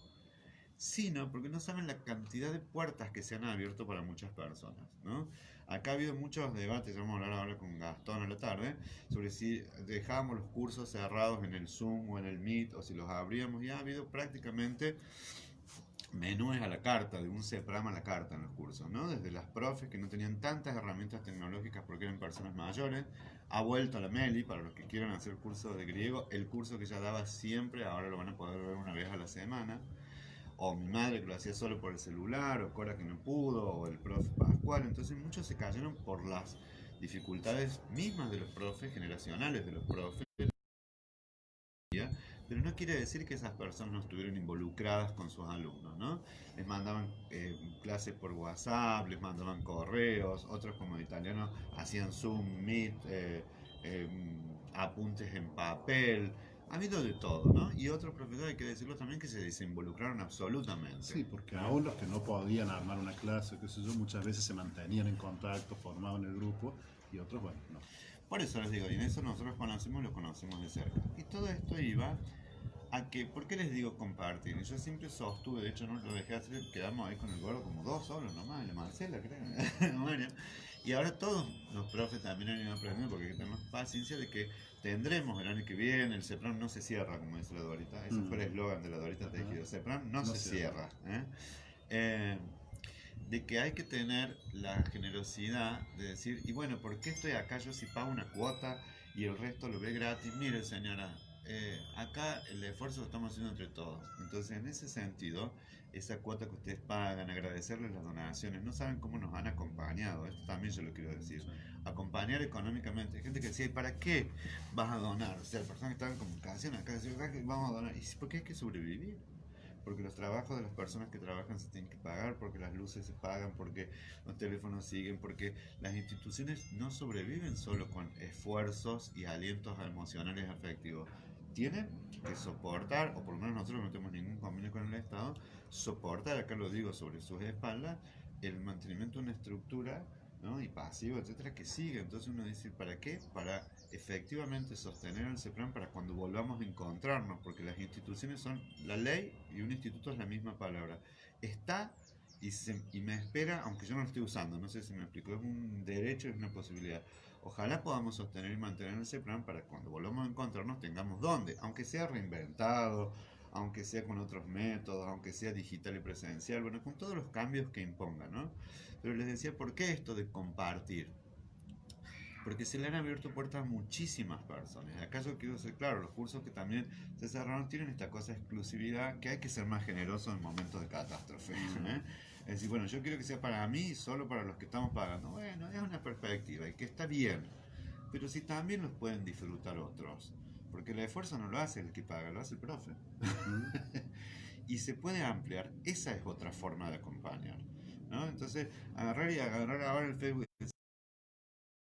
sino porque no saben la cantidad de puertas que se han abierto para muchas personas, ¿no? Acá ha habido muchos debates, vamos a hablar ahora con Gastón a la tarde, sobre si dejábamos los cursos cerrados en el Zoom o en el Meet, o si los abríamos, y ha habido prácticamente menúes a la carta, de un CEPRAM a la carta en los cursos, ¿no? Desde las profes que no tenían tantas herramientas tecnológicas porque eran personas mayores, ha vuelto a la Meli, para los que quieran hacer curso de griego, el curso que ella daba siempre, ahora lo van a poder ver una vez a la semana, o mi madre que lo hacía solo por el celular, o Cora que no pudo, o el profe Pascual. Entonces muchos se cayeron por las dificultades mismas de los profes, generacionales de los profes, pero no quiere decir que esas personas no estuvieran involucradas con sus alumnos, ¿no? Les mandaban clases por WhatsApp, les mandaban correos, otros como italianos hacían Zoom, Meet, eh, apuntes en papel, ha habido de todo, ¿no? Y otros profesores, hay que decirlo también, que se desinvolucraron absolutamente. Sí, porque aún los que no podían armar una clase, qué sé yo, muchas veces se mantenían en contacto, formaban el grupo, y otros, bueno, no. Por eso les digo, y en eso nosotros conocemos, lo conocemos de cerca. Y todo esto iba a que, ¿por qué les digo compartir? Yo siempre sostuve, de hecho no lo dejé hacer, quedamos ahí con el gordo como dos solos nomás, y la Marcela creo, bueno, y ahora todos los profes también han ido aprendiendo, porque hay que tener paciencia de que tendremos el año que viene, el CEPRAM no se cierra, como dice la Dorita, ese fue el eslogan de la Dorita Tejido, CEPRAM no, se cierra. Eh, de que hay que tener la generosidad de decir, y bueno, ¿por qué estoy acá yo si pago una cuota y el resto lo ve gratis? Mire señora, acá el esfuerzo lo estamos haciendo entre todos. Entonces, en ese sentido, esa cuota que ustedes pagan, agradecerles las donaciones, no saben cómo nos han acompañado, esto también yo lo quiero decir. Sí. Acompañar económicamente. Hay gente que decía, ¿y para qué vas a donar? O sea, personas que están en comunicación acá decían, vamos a donar. ¿Y por qué hay que sobrevivir? Porque los trabajos de las personas que trabajan se tienen que pagar, porque las luces se pagan, porque los teléfonos siguen, porque las instituciones no sobreviven solo con esfuerzos y alientos emocionales afectivos. Tienen que soportar, o por lo menos nosotros no tenemos ningún convenio con el Estado, soportar, acá lo digo, sobre sus espaldas, el mantenimiento de una estructura, ¿no? Y pasivo, etcétera, que sigue. Entonces uno dice, ¿para qué? Para efectivamente sostener el CEPRAM para cuando volvamos a encontrarnos, porque las instituciones son la ley y un instituto es la misma palabra. Está y me espera, aunque yo no lo estoy usando, no sé si me explico, es un derecho, es una posibilidad. Ojalá podamos sostener y mantener el CEPRAM para cuando volvamos a encontrarnos tengamos dónde, aunque sea reinventado, aunque sea con otros métodos, aunque sea digital y presencial, bueno, con todos los cambios que impongan, ¿no? Pero les decía, ¿por qué esto de compartir? Porque se le han abierto puertas a muchísimas personas. Acá yo quiero ser claro, los cursos que también se cerraron tienen esta cosa de exclusividad que hay que ser más generoso en momentos de catástrofe. ¿Eh? Es decir, bueno, yo quiero que sea para mí y solo para los que estamos pagando. Bueno, es una perspectiva y que está bien, pero si también los pueden disfrutar otros. Porque el esfuerzo no lo hace el que paga, lo hace el profe. Y se puede ampliar, esa es otra forma de acompañar. ¿No? Entonces, agarrar ahora el Facebook,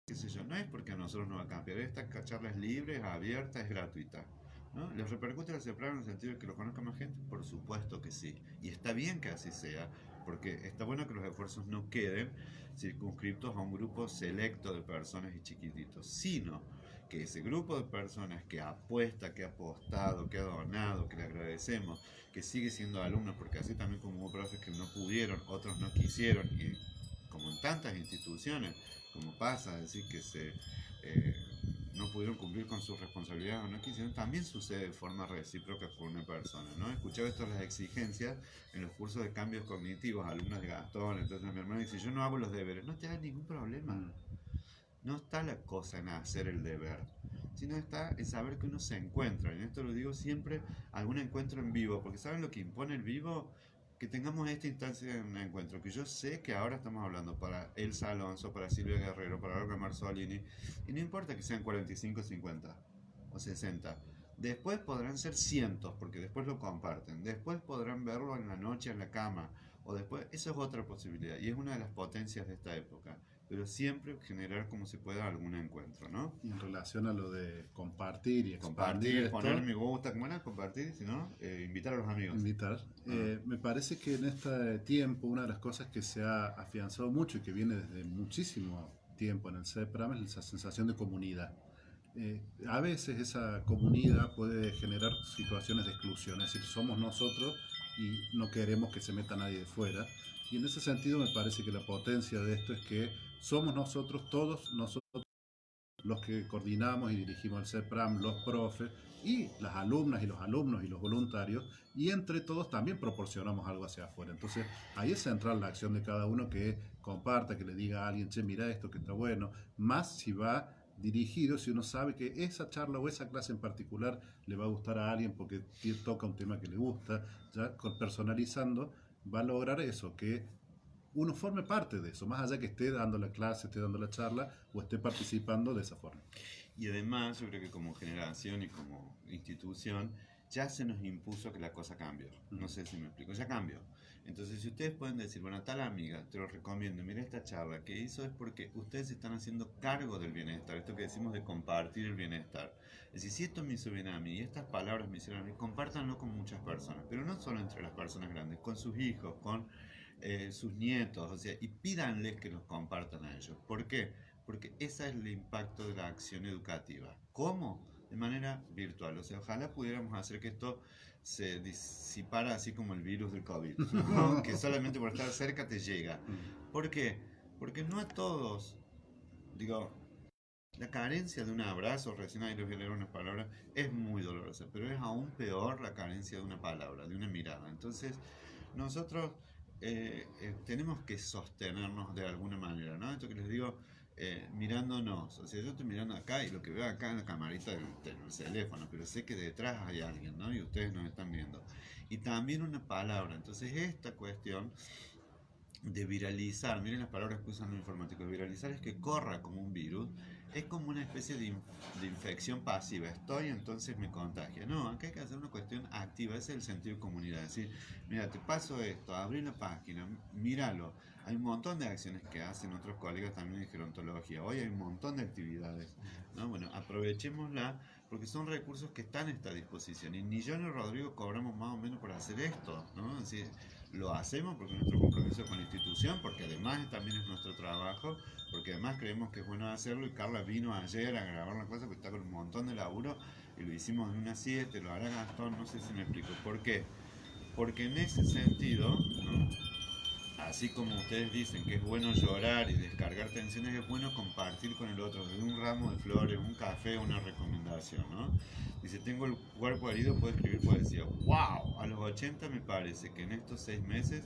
qué sé yo, no es porque a nosotros nos va a cambiar, esta charla es libre, es abierta, es gratuita. ¿No? ¿Les repercute el CEPRAM en el sentido de que lo conozca más gente? Por supuesto que sí. Y está bien que así sea, porque está bueno que los esfuerzos no queden circunscriptos a un grupo selecto de personas y chiquititos, sino que ese grupo de personas que apuesta, que ha apostado, que ha donado, que le agradecemos, que sigue siendo alumnos, porque así también como hubo profes que no pudieron, otros no quisieron, y como en tantas instituciones, como pasa, decir que eh, no pudieron cumplir con sus responsabilidades o no quisieron, también sucede de forma recíproca con una persona, ¿no? Escuchaba esto las exigencias en los cursos de cambios cognitivos, alumnos de Gastón, entonces mi hermano dice, yo no hago los deberes, no te hagas ningún problema. No está la cosa en hacer el deber, sino está en saber que uno se encuentra. Y en esto lo digo siempre, algún encuentro en vivo, porque ¿saben lo que impone el vivo? Que tengamos esta instancia de un encuentro, que yo sé que ahora estamos hablando para Elsa Alonso, para Silvia Guerrero, para Olga Marzolini, y no importa que sean 45, 50 o 60. Después podrán ser cientos, porque después lo comparten. Después podrán verlo en la noche en la cama, o después, eso es otra posibilidad y es una de las potencias de esta época, pero siempre generar como se pueda algún encuentro, ¿no? Y en relación a lo de compartir y expandir Compartir, esto, poner me gusta, ¿cómo era? Compartir, si no, invitar a los amigos. invitar. Ah, Me parece que en este tiempo una de las cosas que se ha afianzado mucho y que viene desde muchísimo tiempo en el CEPRAM es esa sensación de comunidad. A veces esa comunidad puede generar situaciones de exclusión, es decir, somos nosotros y no queremos que se meta nadie de fuera. Y en ese sentido me parece que la potencia de esto es que somos nosotros, todos nosotros, los que coordinamos y dirigimos el CEPRAM, los profes y las alumnas y los alumnos y los voluntarios, y entre todos también proporcionamos algo hacia afuera. Entonces ahí es central la acción de cada uno, que comparta, que le diga a alguien, che, mira esto que está bueno, más si va dirigido, si uno sabe que esa charla o esa clase en particular le va a gustar a alguien porque toca un tema que le gusta, ya personalizando, va a lograr eso, que uno forme parte de eso, más allá que esté dando la clase, esté dando la charla o esté participando de esa forma. y además, yo creo que como generación y como institución, ya se nos impuso que la cosa cambió. No sé si me explico, ya cambió. Entonces, si ustedes pueden decir, bueno, tal amiga, te lo recomiendo, mira esta charla que hizo, es porque ustedes están haciendo cargo del bienestar, esto que decimos de compartir el bienestar. Es decir, si esto me hizo bien a mí y estas palabras me hicieron a mí, compártanlo con muchas personas, pero no solo entre las personas grandes, con sus hijos, con sus nietos, o sea, y pídanles que los compartan a ellos. ¿Por qué? Porque ese es el impacto de la acción educativa. ¿Cómo? De manera virtual. O sea, ojalá pudiéramos hacer que esto se disipara así como el virus del COVID, ¿no? Que solamente por estar cerca te llega. ¿Por qué? Porque no a todos, digo, la carencia de un abrazo, recién ahí les voy a leer unas palabras, es muy dolorosa, pero es aún peor la carencia de una palabra, de una mirada. Entonces, nosotros tenemos que sostenernos de alguna manera, ¿no? Esto que les digo, mirándonos. O sea, yo estoy mirando acá y lo que veo acá en la camarita del teléfono, pero sé que detrás hay alguien, ¿no? Y ustedes nos están viendo. Y también una palabra. Entonces, esta cuestión de viralizar, miren las palabras que usan los informáticos, viralizar es que corra como un virus, es como una especie de infección pasiva, estoy entonces me contagia. No, acá hay que hacer una cuestión activa, ese es el sentido de comunidad, es decir, mira, te paso esto, abrí la página, míralo, hay un montón de acciones que hacen otros colegas también de gerontología, hoy hay un montón de actividades, ¿no? Bueno, aprovechémosla porque son recursos que están a esta disposición y ni yo ni Rodrigo cobramos más o menos por hacer esto, ¿no? Es decir, lo hacemos porque es nuestro compromiso con la institución, porque además también es nuestro trabajo, porque además creemos que es bueno hacerlo y Carla vino ayer a grabar la cosa porque está con un montón de laburo y lo hicimos en una siesta, lo hará Gastón, no sé si me explico. ¿Por qué? Porque en ese sentido, ¿no? Así como ustedes dicen que es bueno llorar y descargar tensiones, es bueno compartir con el otro, desde un ramo de flores, un café, una recomendación, ¿no? Dice, tengo el cuerpo herido, puedo escribir poesía. ¡Wow! A los 80 me parece que en estos 6 meses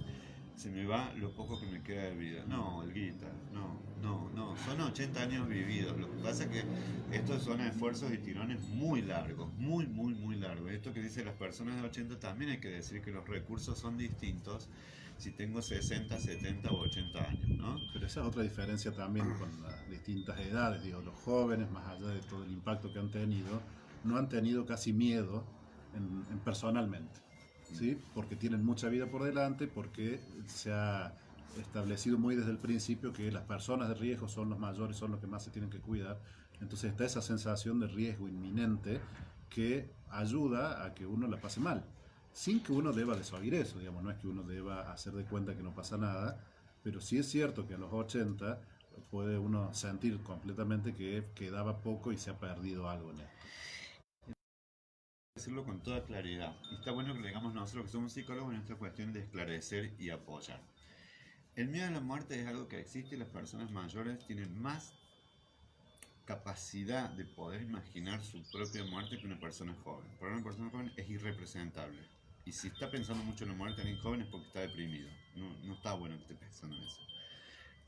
se me va lo poco que me queda de vida. No, Olguita, no, son 80 años vividos. Lo que pasa es que estos son esfuerzos y tirones muy largos, muy largos. Esto que dicen las personas de 80 también hay que decir que los recursos son distintos si tengo 60, 70 o 80 años, ¿no? Pero esa es otra diferencia también con las distintas edades. Digo, los jóvenes, más allá de todo el impacto que han tenido, no han tenido casi miedo en personalmente, ¿sí? Porque tienen mucha vida por delante, porque se ha establecido muy desde el principio que las personas de riesgo son los mayores, son los que más se tienen que cuidar. Entonces está esa sensación de riesgo inminente que ayuda a que uno la pase mal, sin que uno deba desoír eso, digamos, no es que uno deba hacer de cuenta que no pasa nada, pero sí es cierto que a los 80 puede uno sentir completamente que quedaba poco y se ha perdido algo en esto. Decirlo con toda claridad. Y está bueno que le digamos nosotros que somos psicólogos en esta cuestión de esclarecer y apoyar. El miedo a la muerte es algo que existe y las personas mayores tienen más capacidad de poder imaginar su propia muerte que una persona joven. Para una persona joven es irrepresentable. Y si está pensando mucho en la muerte de alguien joven es porque está deprimido. No está bueno que esté pensando en eso.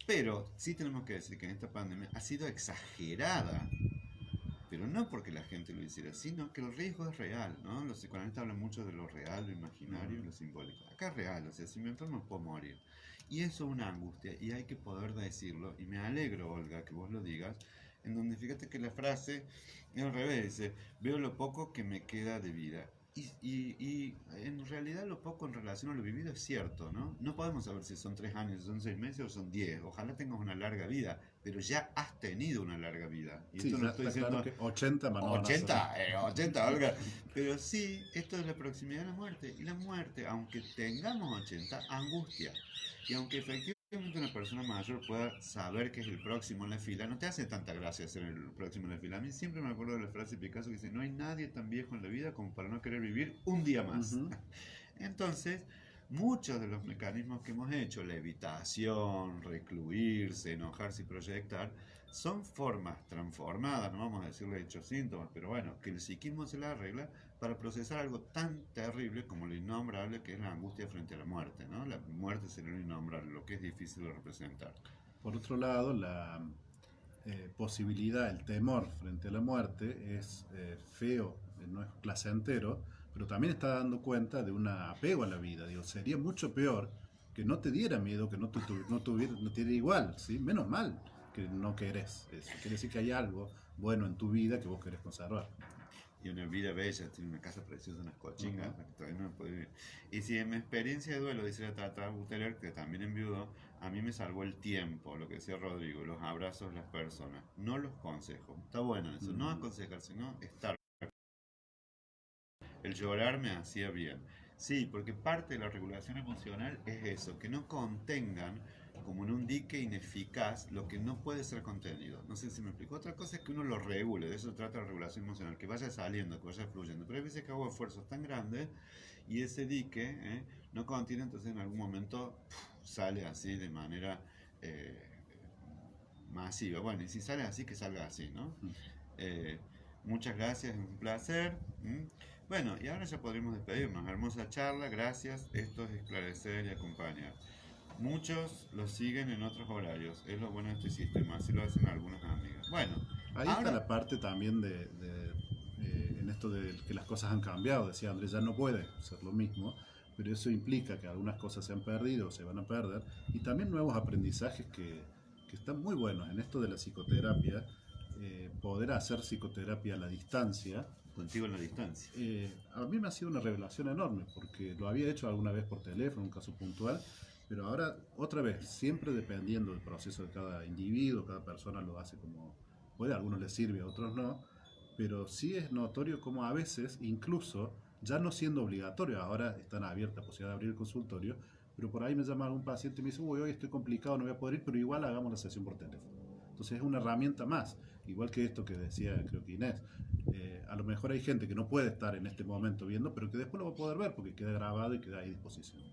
Pero sí tenemos que decir que en esta pandemia ha sido exagerada, pero no porque la gente lo hiciera, sino que el riesgo es real, ¿no? Los psicoanalistas hablan mucho de lo real, lo imaginario y lo simbólico. Acá es real, o sea, si me enfermo puedo morir. Y eso es una angustia y hay que poder decirlo. Y me alegro, Olga, que vos lo digas, en donde fíjate que la frase es al revés, dice, veo lo poco que me queda de vida. Y en realidad lo poco en relación a lo vivido es cierto, ¿no? No podemos saber si son 3 años, si son 6 meses o son 10. Ojalá tengas una larga vida, pero ya has tenido una larga vida. Y Sí, esto no ya estoy está claro diciendo que 80 más no van a ser. 80, 80, Olga. Pero sí, esto es la proximidad de la muerte. Y la muerte, aunque tengamos 80, angustia. Y aunque efectivamente una persona mayor pueda saber que es el próximo en la fila, no te hace tanta gracia ser el próximo en la fila. A mí siempre me acuerdo de la frase de Picasso que dice, no hay nadie tan viejo en la vida como para no querer vivir un día más. Ujú. Entonces, muchos de los mecanismos que hemos hecho, la evitación, recluirse, enojarse y proyectar, son formas transformadas, no vamos a decirle hechos síntomas, pero bueno, que el psiquismo se la arregla para procesar algo tan terrible como lo innombrable que es la angustia frente a la muerte, ¿no? La muerte sería lo innombrable, lo que es difícil de representar. Por otro lado, la posibilidad, el temor frente a la muerte es feo, no es placentero, pero también está dando cuenta de un apego a la vida. Digo, sería mucho peor que no te diera miedo, que no tuviera, no te diera igual, ¿sí? Menos mal que no querés eso. Quiere decir que hay algo bueno en tu vida que vos querés conservar. Y una vida bella, tiene una casa preciosa, unas cochingas, Ujú. que todavía no he podido vivir. Y si en mi experiencia de duelo, dice la Tata Buteler, que también enviudó, a mí me salvó el tiempo, lo que decía Rodrigo, los abrazos de las personas, no los consejos. Está bueno eso, no Mm. aconsejar, sino estar. El llorar me hacía bien. Sí, porque parte de la regulación emocional es eso, que no contengan como en un dique ineficaz lo que no puede ser contenido. No sé si me explico. Otra cosa es que uno lo regule, de eso se trata la regulación emocional, que vaya saliendo, que vaya fluyendo. Pero hay veces que hago esfuerzos tan grandes y ese dique no contiene, entonces en algún momento sale así de manera eh, masiva. Bueno, y si sale así, que salga así, ¿no? Eh, Muchas gracias, es un placer. ¿M? Bueno, y ahora ya podremos despedirnos. Hermosa charla, gracias. Esto es esclarecer y acompañar. Muchos lo siguen en otros horarios. Es lo bueno de este sistema. Así lo hacen algunas amigas. Bueno, Ahí está ahora la parte también en esto de que las cosas han cambiado. Decía Andrés, ya no puede ser lo mismo, pero eso implica que algunas cosas se han perdido o se van a perder y también nuevos aprendizajes que están muy buenos en esto de la psicoterapia. Poder hacer psicoterapia a la distancia, contigo en la distancia. a mí me ha sido una revelación enorme porque lo había hecho alguna vez por teléfono, un caso puntual, pero ahora otra vez, siempre dependiendo del proceso de cada individuo, cada persona lo hace como puede, a algunos les sirve, a otros no, pero sí es notorio como a veces, incluso ya no siendo obligatorio, ahora están abiertas la posibilidad de abrir el consultorio, pero por ahí me llama algún paciente y me dice, uy, hoy estoy complicado, no voy a poder ir, pero igual hagamos la sesión por teléfono. Entonces es una herramienta más, igual que esto que decía, creo que Inés. A lo mejor hay gente que no puede estar en este momento viendo, pero que después lo va a poder ver porque queda grabado y queda ahí a disposición.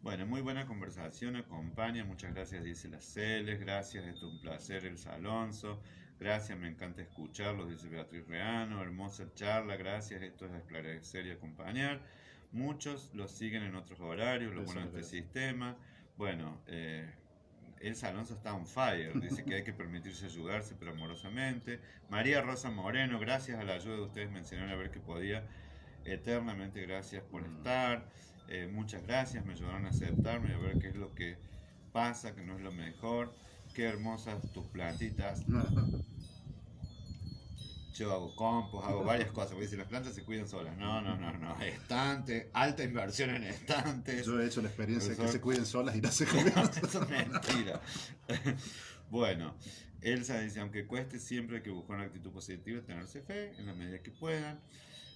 Bueno, muy buena conversación, acompaña, muchas gracias, dice las Celes, gracias, esto es un placer, el Alonso, gracias, me encanta escucharlos, dice Beatriz Reano, hermosa charla, gracias, esto es esclarecer y acompañar. Muchos los siguen en otros horarios, lo Eso bueno de es este gracias. sistema. Bueno, el Alonso está on fire, dice que hay que permitirse ayudarse, pero amorosamente. María Rosa Moreno, gracias a la ayuda de ustedes mencionaron a ver que podía. Eternamente gracias por estar. Muchas gracias, me ayudaron a aceptarme y a ver qué es lo que pasa, que no es lo mejor. Qué hermosas tus plantitas. Yo hago compost, hago varias cosas, porque si las plantas se cuidan solas. No, no, no, no. Estantes, alta inversión en estantes. Yo he hecho la experiencia de que Profesor, se cuiden solas y no se cuidan. eso es mentira. Bueno, Elsa dice, aunque cueste, siempre hay que buscar una actitud positiva, tenerse fe en la medida que puedan.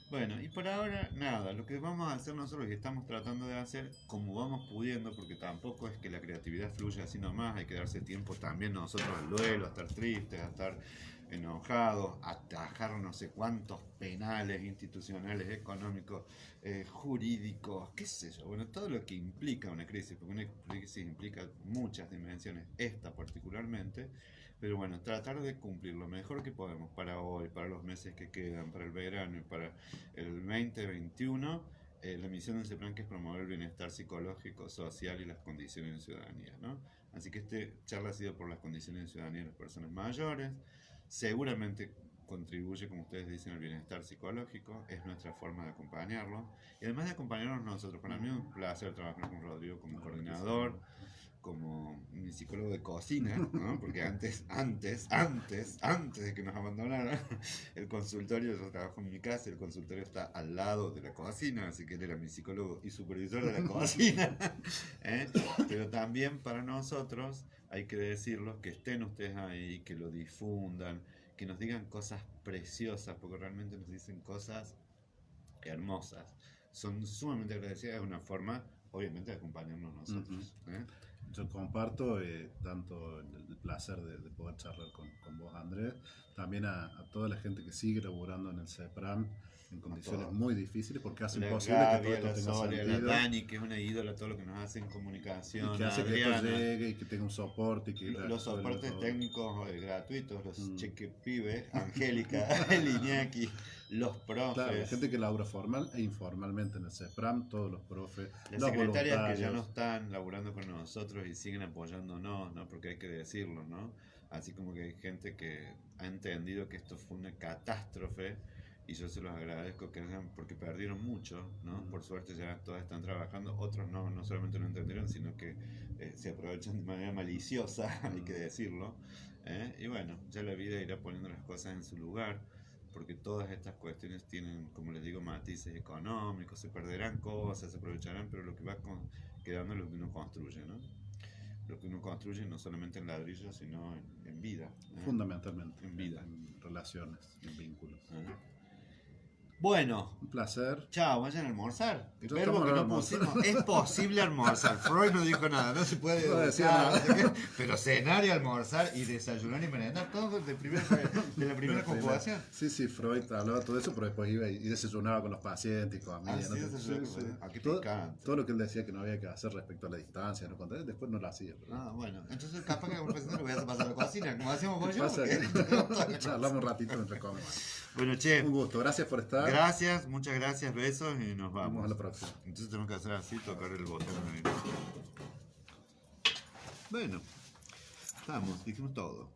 Bueno, y por ahora nada, lo que vamos a hacer nosotros y estamos tratando de hacer como vamos pudiendo, porque tampoco es que la creatividad fluya así nomás, hay que darse tiempo también nosotros al duelo, a estar tristes, a estar enojados, a atajar no sé cuántos penales institucionales, económicos, jurídicos, qué sé yo, bueno, todo lo que implica una crisis, porque una crisis implica muchas dimensiones, esta particularmente, pero bueno, tratar de cumplir lo mejor que podemos para hoy, para los meses que quedan, para el verano y para el 2021. La misión de ese plan que es promover el bienestar psicológico, social y las condiciones de ciudadanía, ¿no? Así que este charla ha sido por las condiciones de ciudadanía de las personas mayores. Seguramente contribuye, como ustedes dicen, al bienestar psicológico. Es nuestra forma de acompañarlo. Y además de acompañarnos nosotros, para mí es un placer trabajar con Rodrigo como La verdad que sí. coordinador. como mi psicólogo de cocina, ¿no? Porque antes de que nos abandonaran, el consultorio, yo trabajo en mi casa, el consultorio está al lado de la cocina, así que él era mi psicólogo y supervisor de la cocina. ¿Eh? Pero también para nosotros hay que decirlo, que estén ustedes ahí, que lo difundan, que nos digan cosas preciosas, porque realmente nos dicen cosas hermosas. Son sumamente agradecidas, es una forma, obviamente, de acompañarnos nosotros. ¿Eh? Yo comparto tanto el placer de poder charlar con vos, Andrés, también a toda la gente que sigue laburando en el CEPRAM en condiciones muy difíciles, porque hace La imposible Gaby, que todo esto la tenga Soria, sentido. la Dani, que es una ídola, todo lo que nos hace en comunicación. Y que hace que Adriana, esto llegue y que tenga un soporte. Y que los soportes todo. técnicos gratuitos, los chequepibes, Angélica, el Iñaki, los profes. Claro, la gente que labura formal e informalmente en el CEPRAM, todos los profes, Las los secretarias que ya voluntarios. no están laburando con nosotros y siguen apoyándonos, ¿no? Porque hay que decirlo, ¿no? Así como que hay gente que ha entendido que esto fue una catástrofe y yo se los agradezco que hagan, porque perdieron mucho, ¿no? Por suerte ya todas están trabajando, otros no, no solamente no entendieron, sino que se aprovechan de manera maliciosa, hay que decirlo. Y bueno, ya la vida irá poniendo las cosas en su lugar, porque todas estas cuestiones tienen, como les digo, matices económicos, se perderán cosas, se aprovecharán, pero lo que va quedando es lo que uno construye, ¿no? Lo que uno construye no solamente en ladrillos, sino en vida. Fundamentalmente. En vida. En relaciones, en vínculos. Bueno. Un placer. Chao, vayan a almorzar. El Yo verbo que no pusimos. Es posible almorzar. Freud no dijo nada, no se puede decir nada. No sé qué, pero cenar y almorzar y desayunar y merendar, todo de la primera conjugación. Sí, Freud hablaba todo eso, pero después iba y desayunaba con los pacientes y comía. Ah, sí, Aquí todo lo que él decía que no había que hacer respecto a la distancia, ¿no? Después no lo hacía. Pero... Ah, bueno. Entonces capaz que a un paciente le voy a pasar a la cocina, como hacíamos con yo. Hablamos un ratito mientras comemos. Bueno, che. Un gusto, gracias por estar. Gracias, muchas gracias, besos y nos vamos. Vamos a la próxima. Entonces tenemos que hacer así, tocar el botón. Bueno, estamos, dijimos todo.